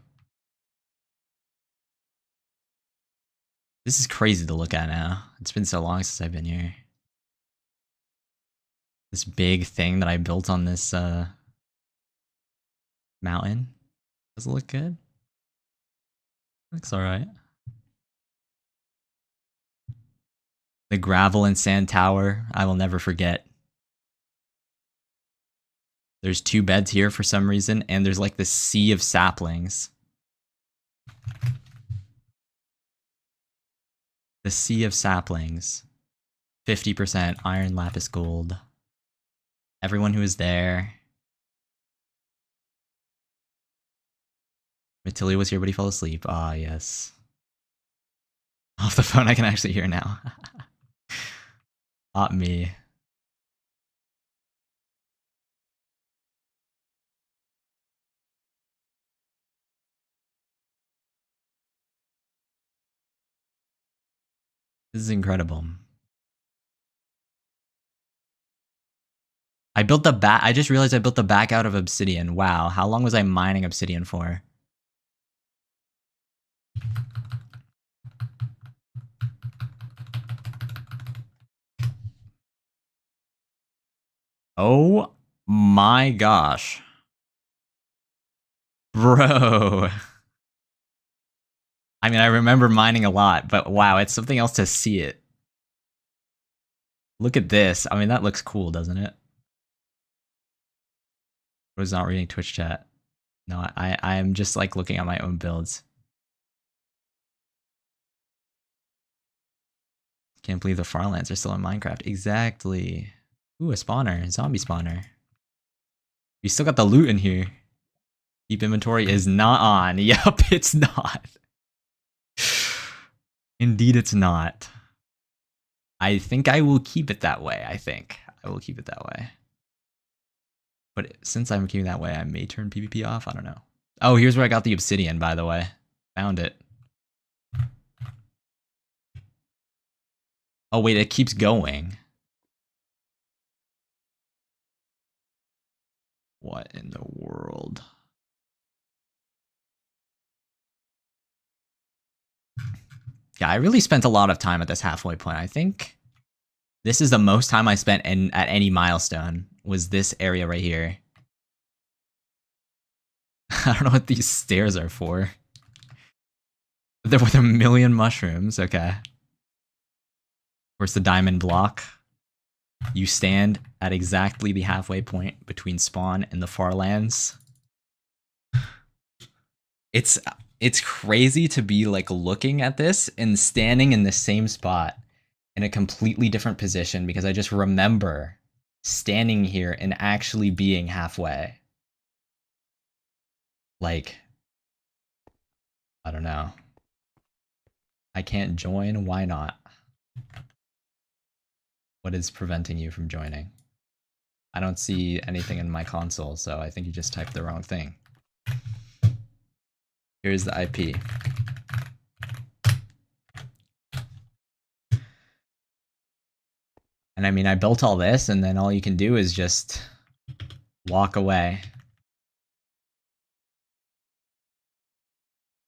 This is crazy to look at now. It's been so long since I've been here. This big thing that I built on this mountain. Does it look good? Looks alright. The gravel and sand tower, I will never forget. There's 2 beds here for some reason, and there's like this sea of saplings. The sea of saplings. 50% iron lapis gold. Everyone who is there. Matilda was here, but he fell asleep. Ah, yes. Off the phone, I can actually hear now. Not me. This is incredible. I built the back. I just realized I built the back out of obsidian. Wow, how long was I mining obsidian for? Oh my gosh. Bro. I mean, I remember mining a lot, but wow, it's something else to see it. Look at this. I mean, that looks cool, doesn't it? I was not reading Twitch chat. No, I am just like looking at my own builds. Can't believe the Farlands are still in Minecraft. Exactly. Ooh, a spawner. Zombie spawner. We still got the loot in here. Keep inventory is not on. Yup, it's not. Indeed, it's not. I think I will keep it that way. I will keep it that way. But since I'm keeping that way, I may turn PvP off. I don't know. Oh, here's where I got the obsidian, by the way. Found it. Oh, wait, it keeps going. What in the world? Yeah, I really spent a lot of time at this halfway point. I think this is the most time I spent at any milestone, was this area right here. I don't know what these stairs are for. They're with a million mushrooms, okay. Where's the diamond block? You stand at exactly the halfway point between spawn and the Farlands. It's crazy to be like looking at this and standing in the same spot in a completely different position, because I just remember standing here and actually being halfway. Like, I don't know. I can't join, why not? What is preventing you from joining? I don't see anything in my console, so I think you just typed the wrong thing. Here's the IP. And I mean, I built all this, and then all you can do is just walk away.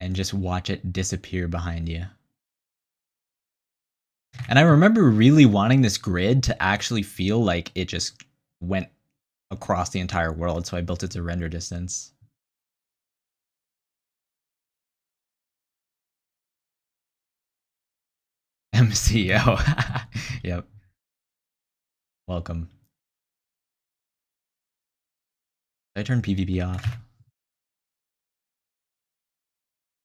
And just watch it disappear behind you. And I remember really wanting this grid to actually feel like it just went across the entire world, so I built it to render distance. MCO. Yep. Welcome. Did I turn PvP off?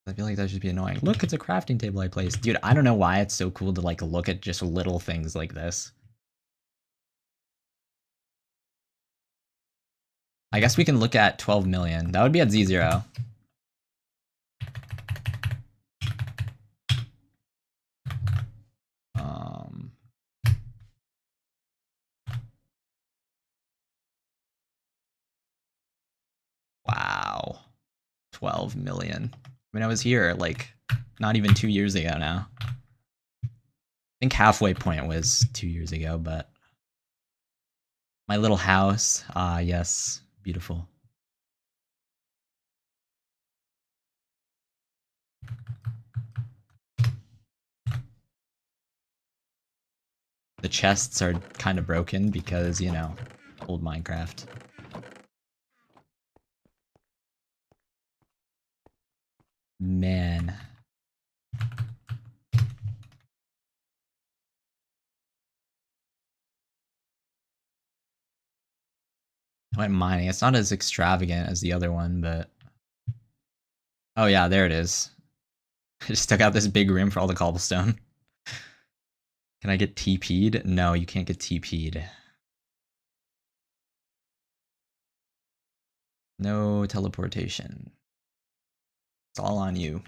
I feel like that should be annoying. Look, it's a crafting table I placed. Dude, I don't know why it's so cool to like look at just little things like this. I guess we can look at 12 million. That would be at Z0. Wow. 12 million. I mean, I was here like not even 2 years ago now. I think halfway point was 2 years ago, but my little house, yes, beautiful. The chests are kind of broken because, you know, old Minecraft. Man. I went mining. It's not as extravagant as the other one, but... Oh yeah, there it is. I just took out this big room for all the cobblestone. Can I get TP'd? No, you can't get TP'd. No teleportation. It's all on you.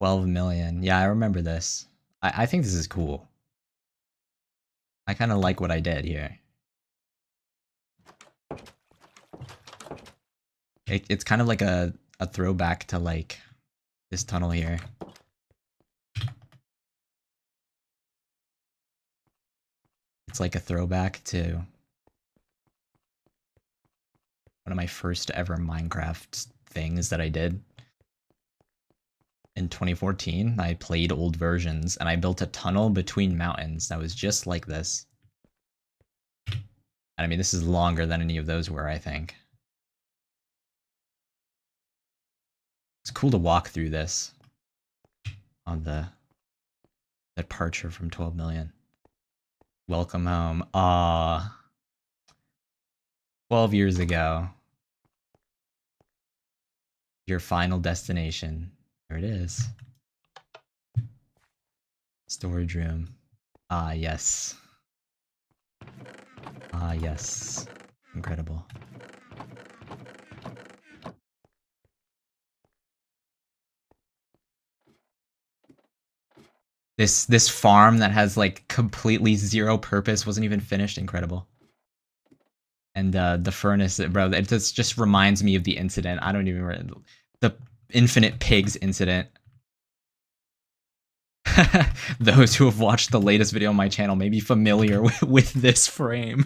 12 million. Yeah, I remember this. I think this is cool. I kind of like what I did here. It's kind of like a throwback to like this tunnel here. It's like a throwback to one of my first ever Minecraft things that I did. In 2014, I played old versions, and I built a tunnel between mountains that was just like this. And I mean, this is longer than any of those were, I think. It's cool to walk through this on the departure from 12 million. Welcome home. 12 years ago. Your final destination. There it is. Storage room. Ah, yes. Ah, yes. Incredible. This farm that has like completely zero purpose wasn't even finished. Incredible. And the furnace, bro, it just reminds me of the incident. I don't even the infinite pigs incident. Those who have watched the latest video on my channel may be familiar with this frame.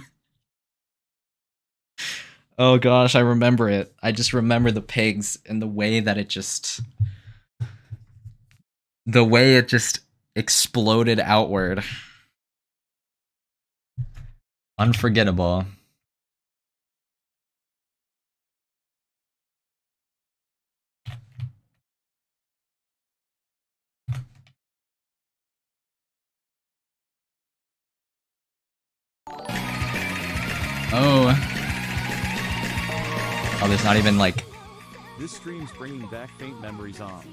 Oh gosh, I remember it. I just remember the pigs and the way that it just exploded outward. Unforgettable. Oh. Oh, there's not even like... This stream's bringing back faint memories on.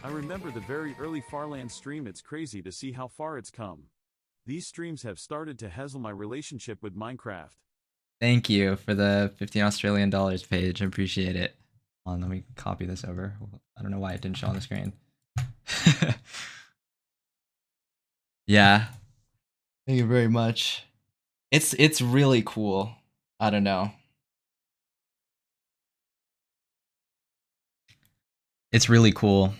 I remember the very early Farlands stream. It's crazy to see how far it's come. These streams have started to hassle my relationship with Minecraft. Thank you for the 15 Australian dollars page. I appreciate it. Hold on, let me copy this over. I don't know why it didn't show on the screen. Yeah. Thank you very much. It's really cool. I don't know. It's really cool.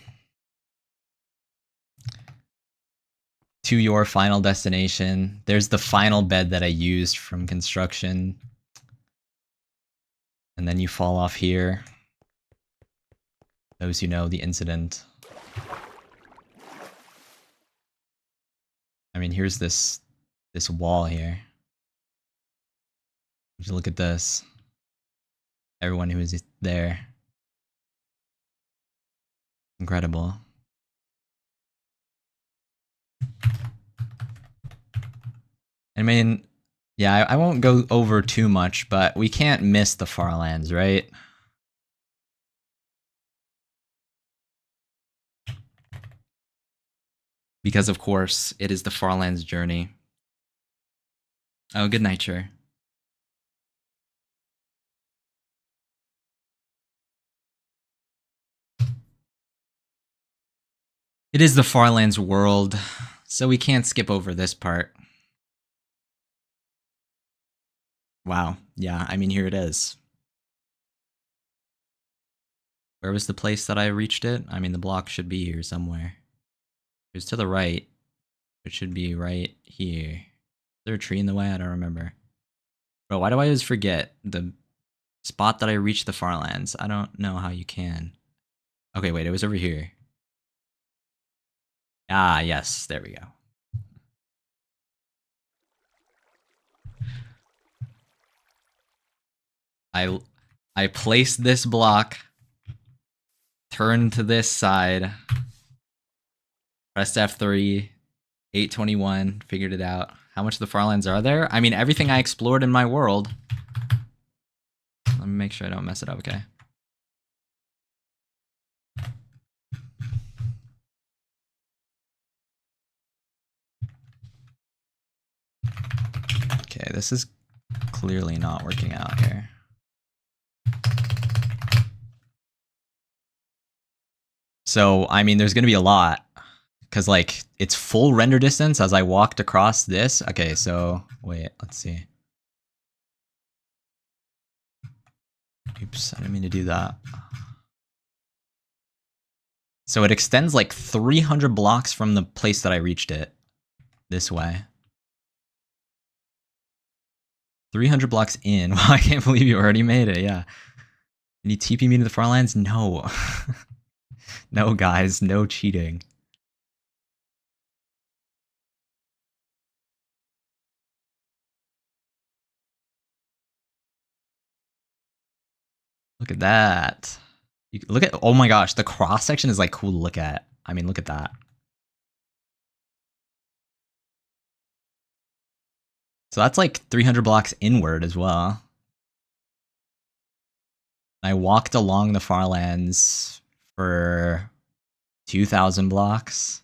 To your final destination. There's the final bed that I used from construction. And then you fall off here. Those who know the incident. I mean, here's this wall here. Just look at this. Everyone who is there. Incredible. I mean, yeah, I won't go over too much, but we can't miss the Farlands, right? Because, of course, it is the Farlands journey. Oh, good night, sure. It is the Farlands world, so we can't skip over this part. Wow, yeah, I mean, here it is. Where was the place that I reached it? I mean, the block should be here somewhere. It was to the right. It should be right here. Is there a tree in the way? I don't remember. Bro, why do I always forget the spot that I reached the Farlands? I don't know how you can. Okay, wait, it was over here. Ah, yes, there we go. I placed this block, turned to this side, pressed F3, 821, figured it out. How much of the Farlands are there? I mean, everything I explored in my world. Let me make sure I don't mess it up, okay? Okay, this is clearly not working out here. So, I mean, there's going to be a lot. Because, like, it's full render distance as I walked across this. Okay, so, wait, let's see. Oops, I didn't mean to do that. So it extends like 300 blocks from the place that I reached it. This way. 300 blocks in. Wow, I can't believe you already made it, yeah. Can you TP me to the Farlands? No. No, guys, no cheating. Look at that. Look at, oh my gosh, the cross section is like cool to look at. I mean, look at that. So that's like 300 blocks inward as well. I walked along the Farlands for 2,000 blocks.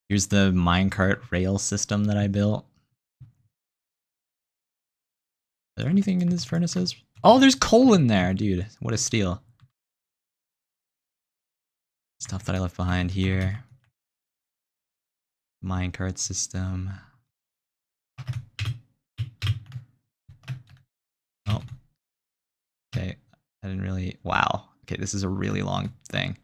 Here's the minecart rail system that I built. Is there anything in these furnaces? Oh, there's coal in there, dude. What a steal. Stuff that I left behind here. Minecart system. Oh. Okay. I didn't really... Wow. Okay, this is a really long thing.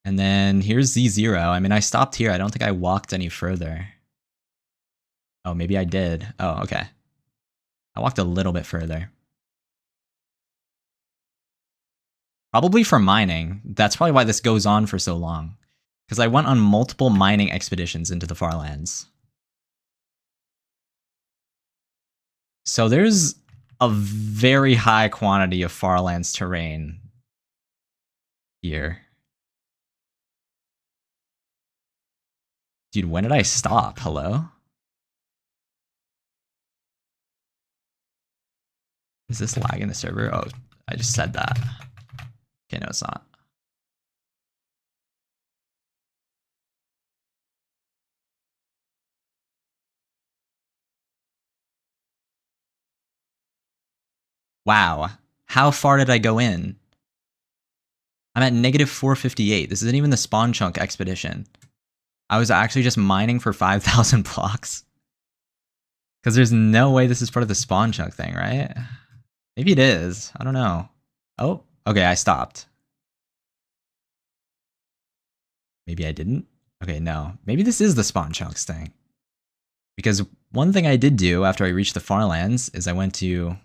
And then here's Z0. I mean, I stopped here. I don't think I walked any further. Oh, maybe I did. Oh, okay. I walked a little bit further. Probably for mining. That's probably why this goes on for so long. Because I went on multiple mining expeditions into the Farlands. So there's a very high quantity of Farlands terrain here. Dude, when did I stop? Hello? Is this lag in the server? Oh, I just said that. Okay, no, it's not. Wow. How far did I go in? I'm at negative 458. This isn't even the spawn chunk expedition. I was actually just mining for 5,000 blocks. Because there's no way this is part of the spawn chunk thing, right? Maybe it is. I don't know. Oh, okay, I stopped. Maybe I didn't? Okay, no. Maybe this is the spawn chunks thing. Because one thing I did do after I reached the Farlands is I went to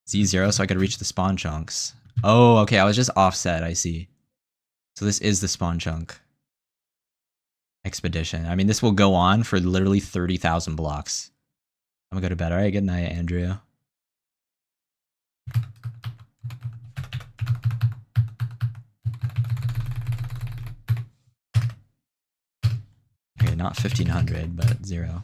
Z0 so I could reach the spawn chunks. Oh, okay, I was just offset, I see. So this is the spawn chunk expedition. I mean, this will go on for literally 30,000 blocks. I'm gonna go to bed. All right, good night, Andrew. Okay, not 1,500, but 0.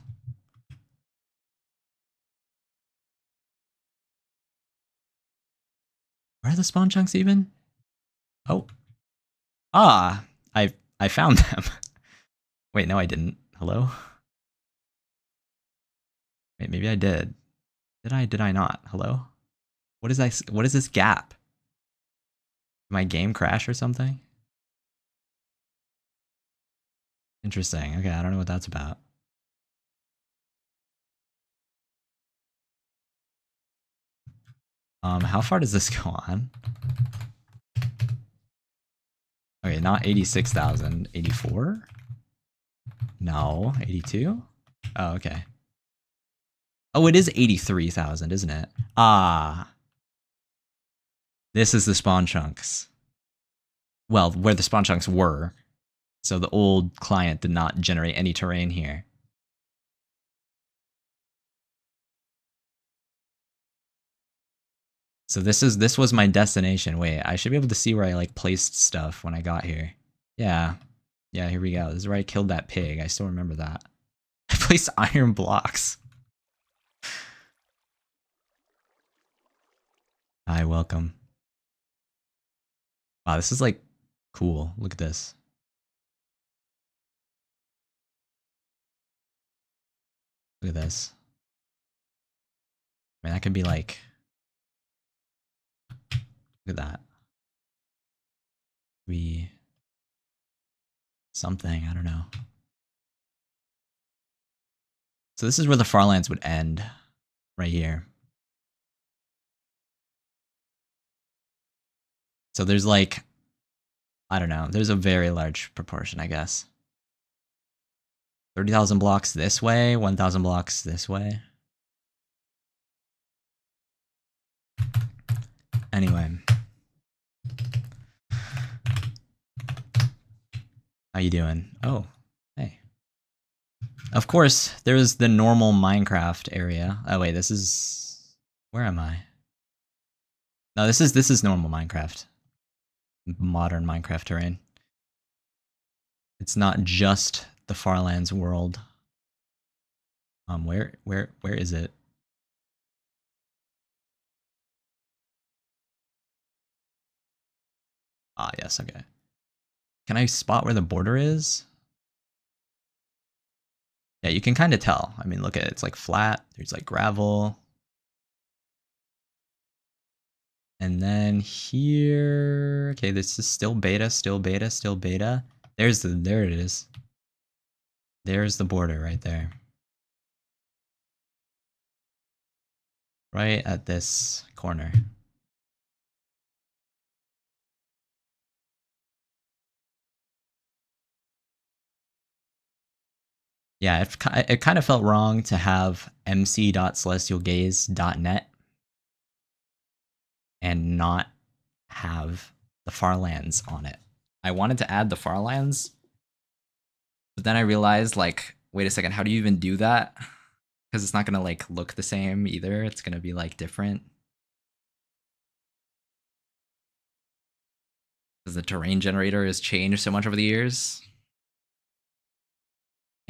Where are the spawn chunks even? Oh. Ah, I found them. Wait, no I didn't. Hello? Wait, maybe I did. Did I not? Hello? What is this gap? Did my game crash or something? Interesting. Okay, I don't know what that's about. How far does this go on? Okay, not 86,000, 84? No, 82? Oh, okay. Oh, it is 83,000, isn't it? Ah. This is the spawn chunks. Well, where the spawn chunks were. So the old client did not generate any terrain here. So this was my destination. Wait, I should be able to see where I like placed stuff when I got here. Yeah. Yeah, here we go. This is where I killed that pig. I still remember that. I placed iron blocks. Hi, welcome. Wow, this is like cool. Look at this. Look at this. I mean, that could be like, look at that. Something, I don't know. So this is where the Farlands would end, right here. So there's like, I don't know, there's a very large proportion, I guess. 30,000 blocks this way, 1,000 blocks this way. Anyway. How you doing? Oh, hey. Of course, there's the normal Minecraft area. Oh wait, this is... Where am I? No, this is normal Minecraft. Modern Minecraft terrain. It's not just the Farlands world. Where is it? Ah, yes, okay. Can I spot where the border is? Yeah, you can kind of tell. I mean, look at it. It's like flat. There's like gravel. And then here, okay, this is still beta, still beta, still beta. There it is. There's the border right there. Right at this corner. Yeah, it kind of felt wrong to have mc.celestialgaze.net and not have the Farlands on it. I wanted to add the Farlands, but then I realized, like, wait a second, how do you even do that? Because it's not gonna like look the same either. It's gonna be like different. Because the terrain generator has changed so much over the years.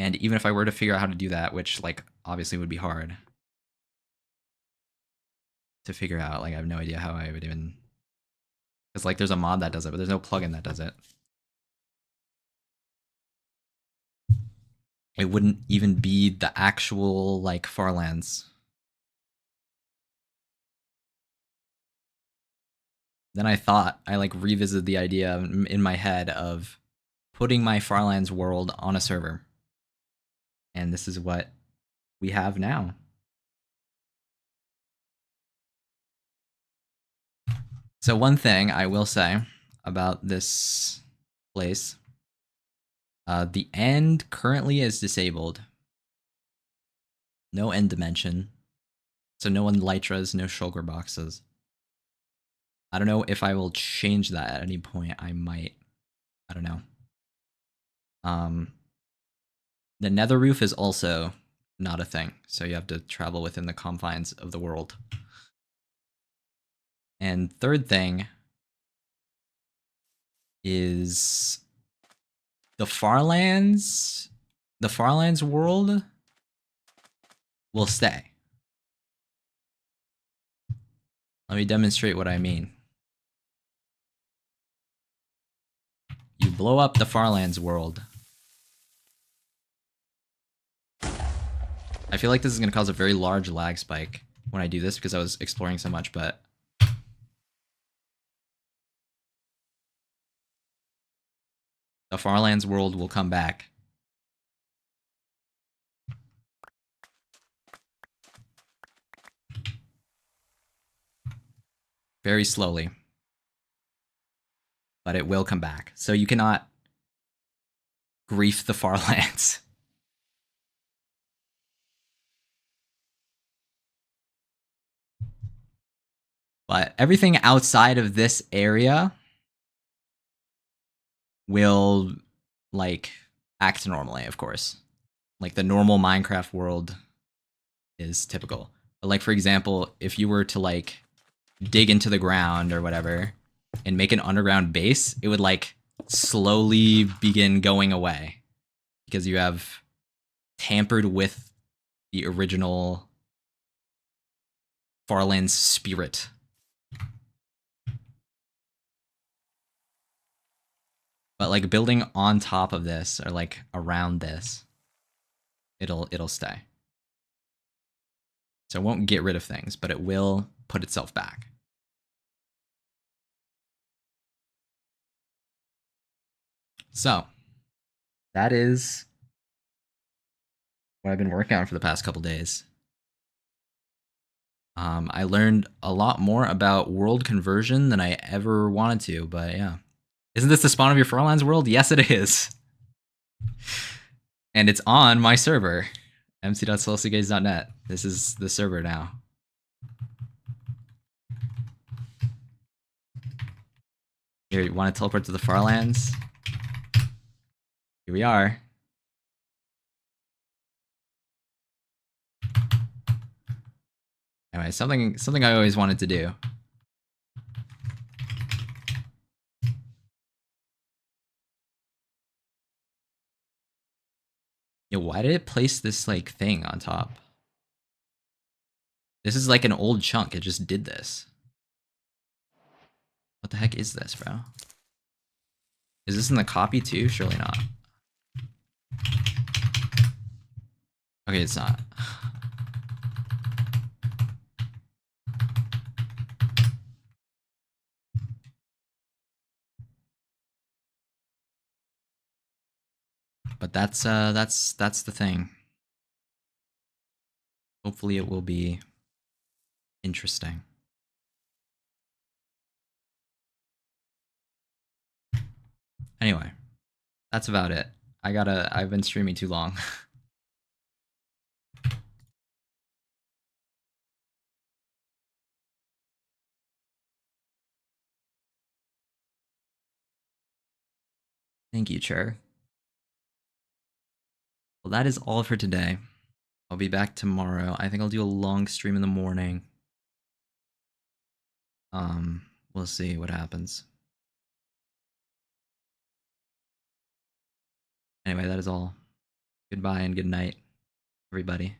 And even if I were to figure out how to do that, which like obviously would be hard to figure out, like I have no idea how I would even... Because like there's a mod that does it, but there's no plugin that does it. It wouldn't even be the actual like Farlands. Then I like revisited the idea in my head of putting my Farlands world on a server. And this is what we have now. So one thing I will say about this place, the end currently is disabled. No end dimension. So no elytras, no shulker boxes. I don't know if I will change that at any point. I might. I don't know. The nether roof is also not a thing, so you have to travel within the confines of the world. And third thing is the Farlands. The Farlands world will stay. Let me demonstrate what I mean. You blow up the Farlands world. I feel like this is going to cause a very large lag spike when I do this because I was exploring so much, but the Farlands world will come back. Very slowly. But it will come back. So you cannot grief the Farlands. But everything outside of this area will, like, act normally, of course. Like, the normal Minecraft world is typical. But, like, for example, if you were to, like, dig into the ground or whatever and make an underground base, it would, like, slowly begin going away. Because you have tampered with the original Farlands spirit. But like building on top of this or like around this, it'll stay. So it won't get rid of things, but it will put itself back. So that is what I've been working on for the past couple days. I learned a lot more about world conversion than I ever wanted to, but yeah. Isn't this the spawn of your Farlands world? Yes, it is. And it's on my server, mc.solstigaze.net. This is the server now. Here, you want to teleport to the Farlands? Here we are. Anyway, something I always wanted to do. Yo, why did it place this like thing on top? This is like an old chunk. It just did this. What the heck is this, bro? Is this in the copy too? Surely not. Okay, it's not. But that's the thing. Hopefully it will be interesting. Anyway, that's about it. I've been streaming too long. Thank you, Chair. Well, that is all for today. I'll be back tomorrow. I think I'll do a long stream in the morning. We'll see what happens. Anyway, that is all. Goodbye and good night, everybody.